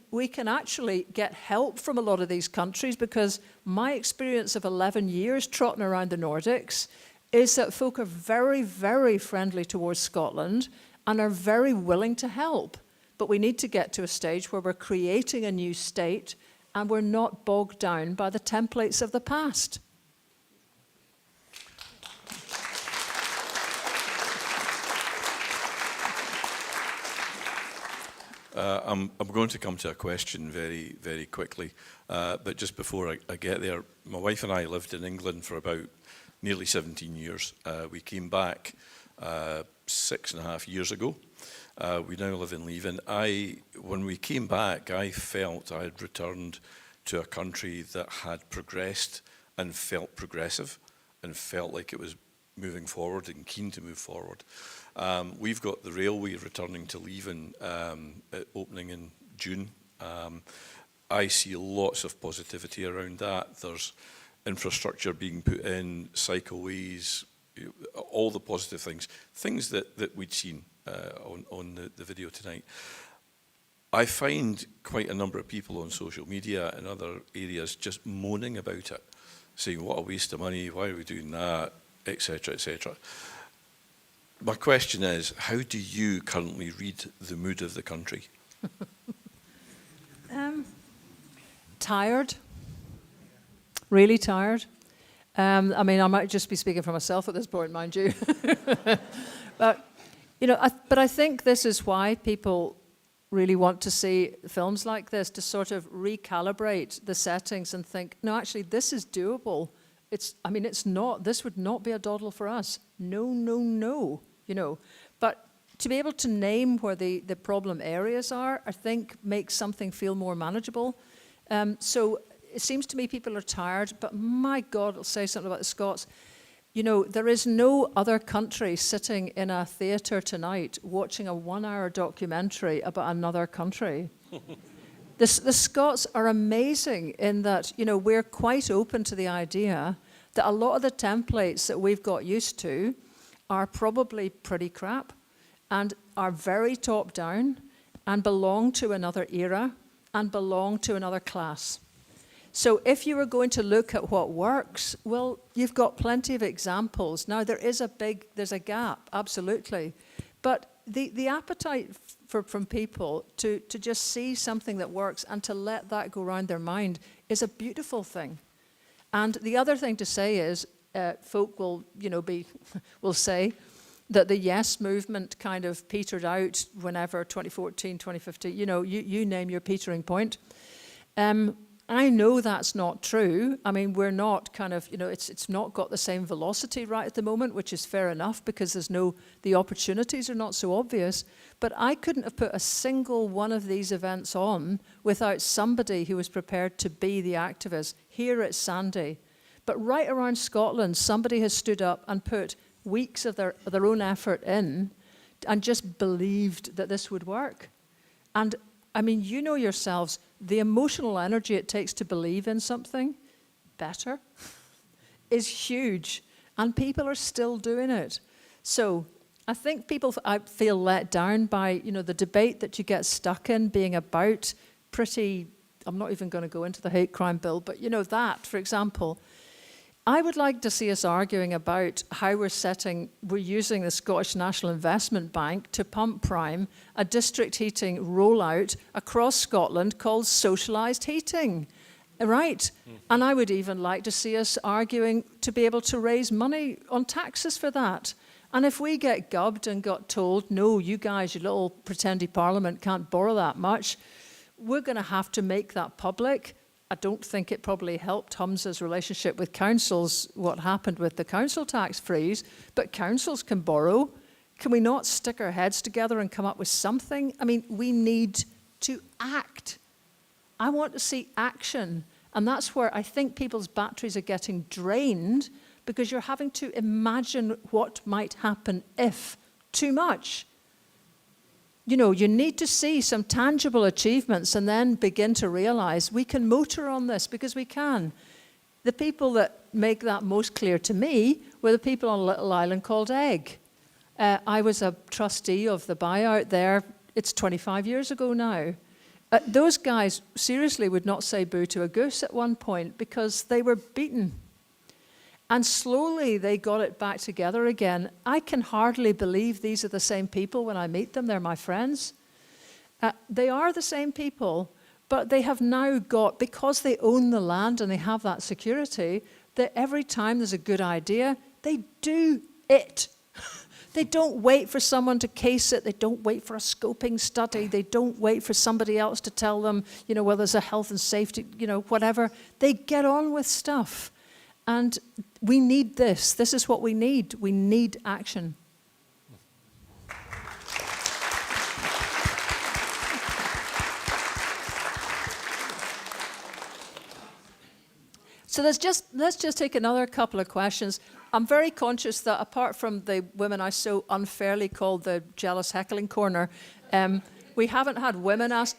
actually get help from a lot of these countries, because my experience of 11 years trotting around the Nordics is that folk are very, very friendly towards Scotland and are very willing to help. But we need to get to a stage where we're creating a new state and we're not bogged down by the templates of the past. I'm going to come to a question very, very quickly, but just before I get there, my wife and I lived in England for about nearly 17 years. We came back 6.5 years ago. We now live in Leven. When we came back, I felt I had returned to a country that had progressed and felt progressive and felt like it was moving forward and keen to move forward. We've got the railway returning to Leven, opening in June. I see lots of positivity around that. There's infrastructure being put in, cycleways, all the positive things that we'd seen on the video tonight. I find quite a number of people on social media and other areas just moaning about it, saying what a waste of money, why are we doing that, etc., etc. My question is, how do you currently read the mood of the country? Tired. Really tired. I mean, I might just be speaking for myself at this point, mind you. But, you know, I think this is why people really want to see films like this, to sort of recalibrate the settings and think, no, actually, this is doable. This would not be a doddle for us. No, no, no, you know. But to be able to name where the problem areas are, I think makes something feel more manageable. So it seems to me people are tired, but my God, I'll say something about the Scots. You know, there is no other country sitting in a theatre tonight watching a 1-hour documentary about another country. The Scots are amazing in that, you know, we're quite open to the idea that a lot of the templates that we've got used to are probably pretty crap and are very top down and belong to another era and belong to another class. So if you were going to look at what works, well, you've got plenty of examples. Now, there's a gap, absolutely. But the appetite from people to just see something that works and to let that go around their mind is a beautiful thing. And the other thing to say is, folk will, you know, will say that the yes movement kind of petered out whenever, 2014, 2015, you know, you name your petering point. I know that's not true. I mean, we're not kind of, you know, it's not got the same velocity right at the moment, which is fair enough because the opportunities are not so obvious. But I couldn't have put a single one of these events on without somebody who was prepared to be the activist. Here it's Sandy. But right around Scotland, somebody has stood up and put weeks of their own effort in and just believed that this would work. And I mean, you know yourselves, the emotional energy it takes to believe in something better is huge, and people are still doing it. So I think I feel let down by, you know, the debate that you get stuck in being about I'm not even going to go into the hate crime bill, but you know that, for example. I would like to see us arguing about how we're using the Scottish National Investment Bank to pump prime a district heating rollout across Scotland called socialised heating, right? And I would even like to see us arguing to be able to raise money on taxes for that. And if we get gubbed and got told, no, you guys, your little pretendy parliament can't borrow that much, we're going to have to make that public. I don't think it probably helped Humza's relationship with councils, what happened with the council tax freeze, but councils can borrow. Can we not stick our heads together and come up with something? I mean, we need to act. I want to see action. And that's where I think people's batteries are getting drained because you're having to imagine what might happen if too much. You know, you need to see some tangible achievements and then begin to realize we can motor on this because we can. The people that make that most clear to me were the people on a little island called Egg. I was a trustee of the buyout there. It's 25 years ago now. Those guys seriously would not say boo to a goose at one point because they were beaten. And slowly they got it back together again. I can hardly believe these are the same people when I meet them. They're my friends. They are the same people, but they have now got, because they own the land and they have that security, that every time there's a good idea, they do it. They don't wait for someone to case it. They don't wait for a scoping study. They don't wait for somebody else to tell them, you know, well, there's a health and safety, you know, whatever. They get on with stuff. And we need this. This is what we need. We need action. So let's just take another couple of questions. I'm very conscious that apart from the women I so unfairly called the jealous heckling corner, we haven't had women ask.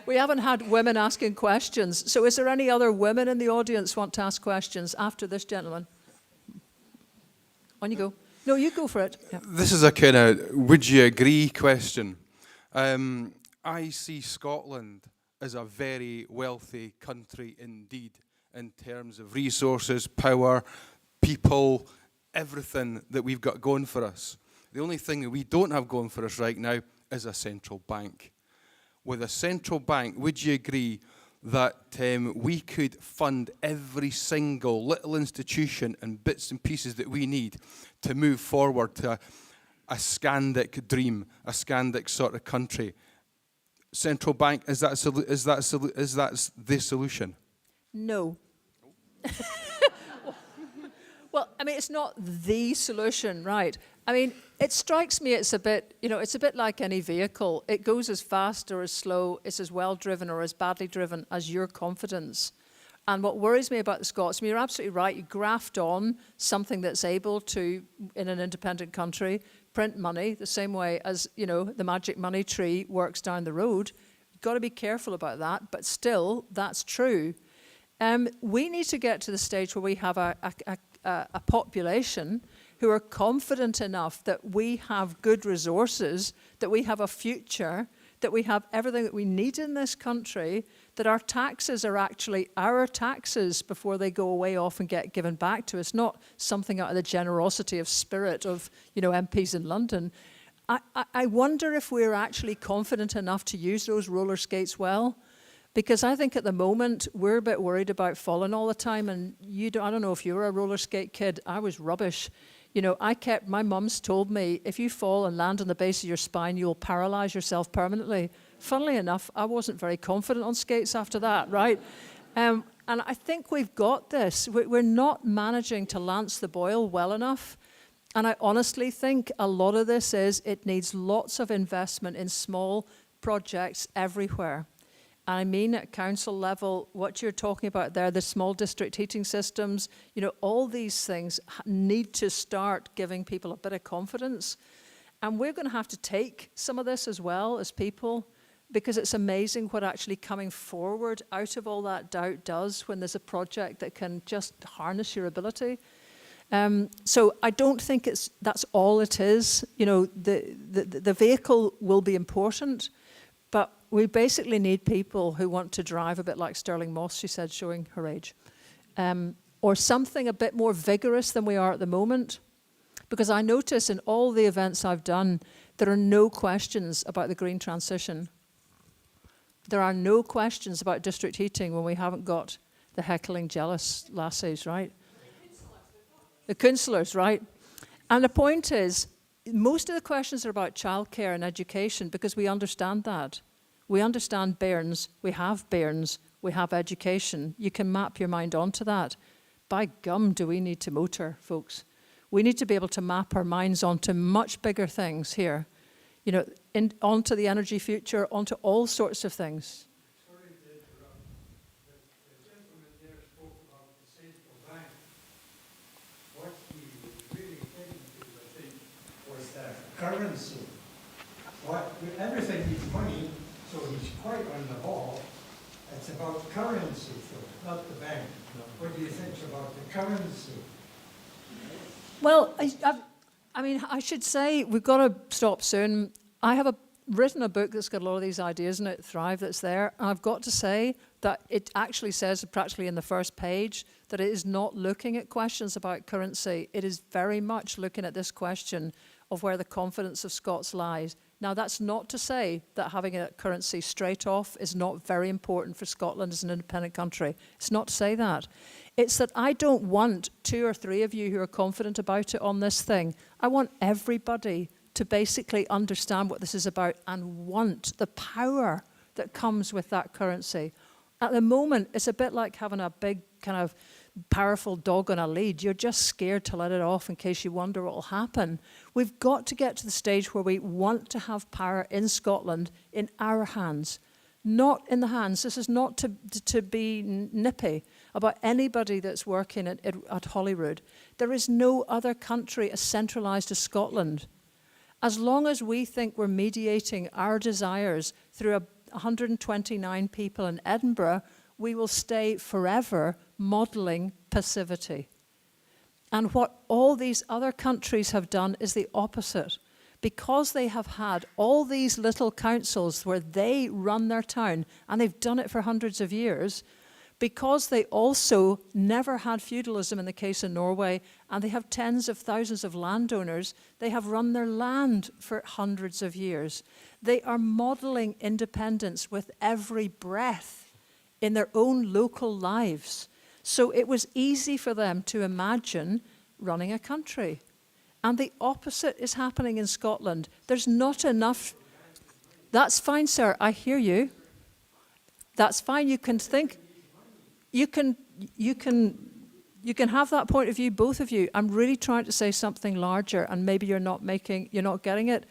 We haven't had women asking questions. So is there any other women in the audience want to ask questions after this gentleman? On you go. No, you go for it. Yeah. This is a kind of would you agree question. I see Scotland as a very wealthy country indeed in terms of resources, power, people, everything that we've got going for us. The only thing that we don't have going for us right now is a central bank. With a central bank, would you agree that we could fund every single little institution and bits and pieces that we need to move forward to a Scandic dream, a Scandic sort of country? Central bank, is that the solution? No. Well, I mean, it's not the solution, right? I mean, it strikes me it's a bit, you know, it's a bit like any vehicle. It goes as fast or as slow, it's as well driven or as badly driven as your confidence. And what worries me about the Scots, I mean, you're absolutely right, you graft on something that's able to, in an independent country, print money the same way as, you know, the magic money tree works down the road. You've got to be careful about that, but still, that's true. We need to get to the stage where we have a population who are confident enough that we have good resources, that we have a future, that we have everything that we need in this country, that our taxes are actually our taxes before they go away off and get given back to us, not something out of the generosity of spirit of, you know, MPs in London. I wonder if we're actually confident enough to use those roller skates well. Because I think at the moment, we're a bit worried about falling all the time. And I don't know if you were a roller skate kid. I was rubbish. You know, my mum's told me, if you fall and land on the base of your spine, you'll paralyze yourself permanently. Funnily enough, I wasn't very confident on skates after that, right? And I think we've got this. We're not managing to lance the boil well enough. And I honestly think a lot of this is it needs lots of investment in small projects everywhere. I mean at council level, what you're talking about there, the small district heating systems, you know, all these things need to start giving people a bit of confidence. And we're going to have to take some of this as well as people, because it's amazing what actually coming forward out of all that doubt does when there's a project that can just harness your ability. So I don't think that's all it is. You know, the vehicle will be important, but we basically need people who want to drive a bit like Sterling Moss, she said, showing her age. Or something a bit more vigorous than we are at the moment. Because I notice in all the events I've done, there are no questions about the green transition. There are no questions about district heating when we haven't got the heckling jealous lassies, right? The councillors, right? And the point is, most of the questions are about childcare and education because we understand that. We understand bairns, we have education. You can map your mind onto that. By gum, do we need to motor, folks. We need to be able to map our minds onto much bigger things here. You know, onto the energy future, onto all sorts of things. Sorry to interrupt, but the gentleman there spoke about the central bank. What he was really getting to, I think, was that currency. Everything needs money. So he's quite on the ball. It's about currency, though, not the bank. What do you think about the currency? Well, I mean, I should say we've got to stop soon. I have written a book that's got a lot of these ideas in it, Thrive, that's there. And I've got to say that it actually says practically in the first page that it is not looking at questions about currency. It is very much looking at this question of where the confidence of Scots lies Now, that's not to say that having a currency straight off is not very important for Scotland as an independent country. It's not to say that. It's that I don't want 2 or 3 of you who are confident about it on this thing. I want everybody to basically understand what this is about and want the power that comes with that currency. At the moment, it's a bit like having a big kind of powerful dog on a lead. You're just scared to let it off in case you wonder what will happen. We've got to get to the stage where we want to have power in Scotland in our hands, not in the hands. This is not to be nippy about anybody that's working at Holyrood. There is no other country as centralised as Scotland. As long as we think we're mediating our desires through 129 people in Edinburgh, we will stay forever modelling passivity. And what all these other countries have done is the opposite. Because they have had all these little councils where they run their town, and they've done it for hundreds of years, because they also never had feudalism in the case of Norway, and they have tens of thousands of landowners, they have run their land for hundreds of years. They are modelling independence with every breath in their own local lives. So it was easy for them to imagine running a country. And the opposite is happening in Scotland. There's not enough. That's fine, sir. I hear you. That's fine. You can think. You can have that point of view, both of you. I'm really trying to say something larger, and maybe you're not getting it.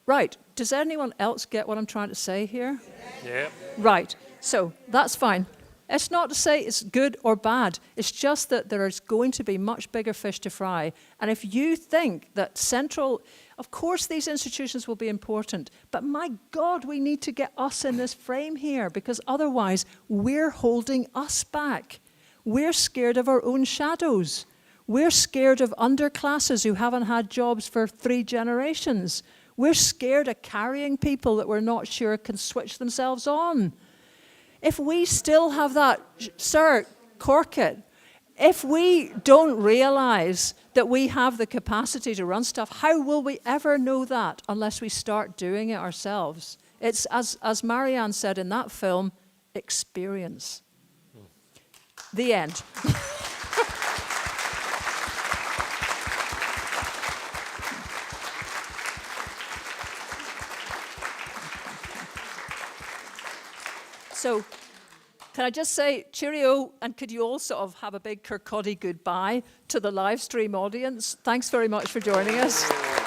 Right. Does anyone else get what I'm trying to say here? Yeah. Right. So that's fine. It's not to say it's good or bad. It's just that there is going to be much bigger fish to fry. And if you think that of course these institutions will be important, but my God, we need to get us in this frame here, because otherwise we're holding us back. We're scared of our own shadows. We're scared of underclasses who haven't had jobs for 3 generations. We're scared of carrying people that we're not sure can switch themselves on. If we still have that, sir, cork it. If we don't realise that we have the capacity to run stuff, how will we ever know that unless we start doing it ourselves? It's, as Marianne said in that film, experience. The end. So, can I just say cheerio, and could you all sort of have a big Kirkcaldy goodbye to the live stream audience? Thanks very much for joining us.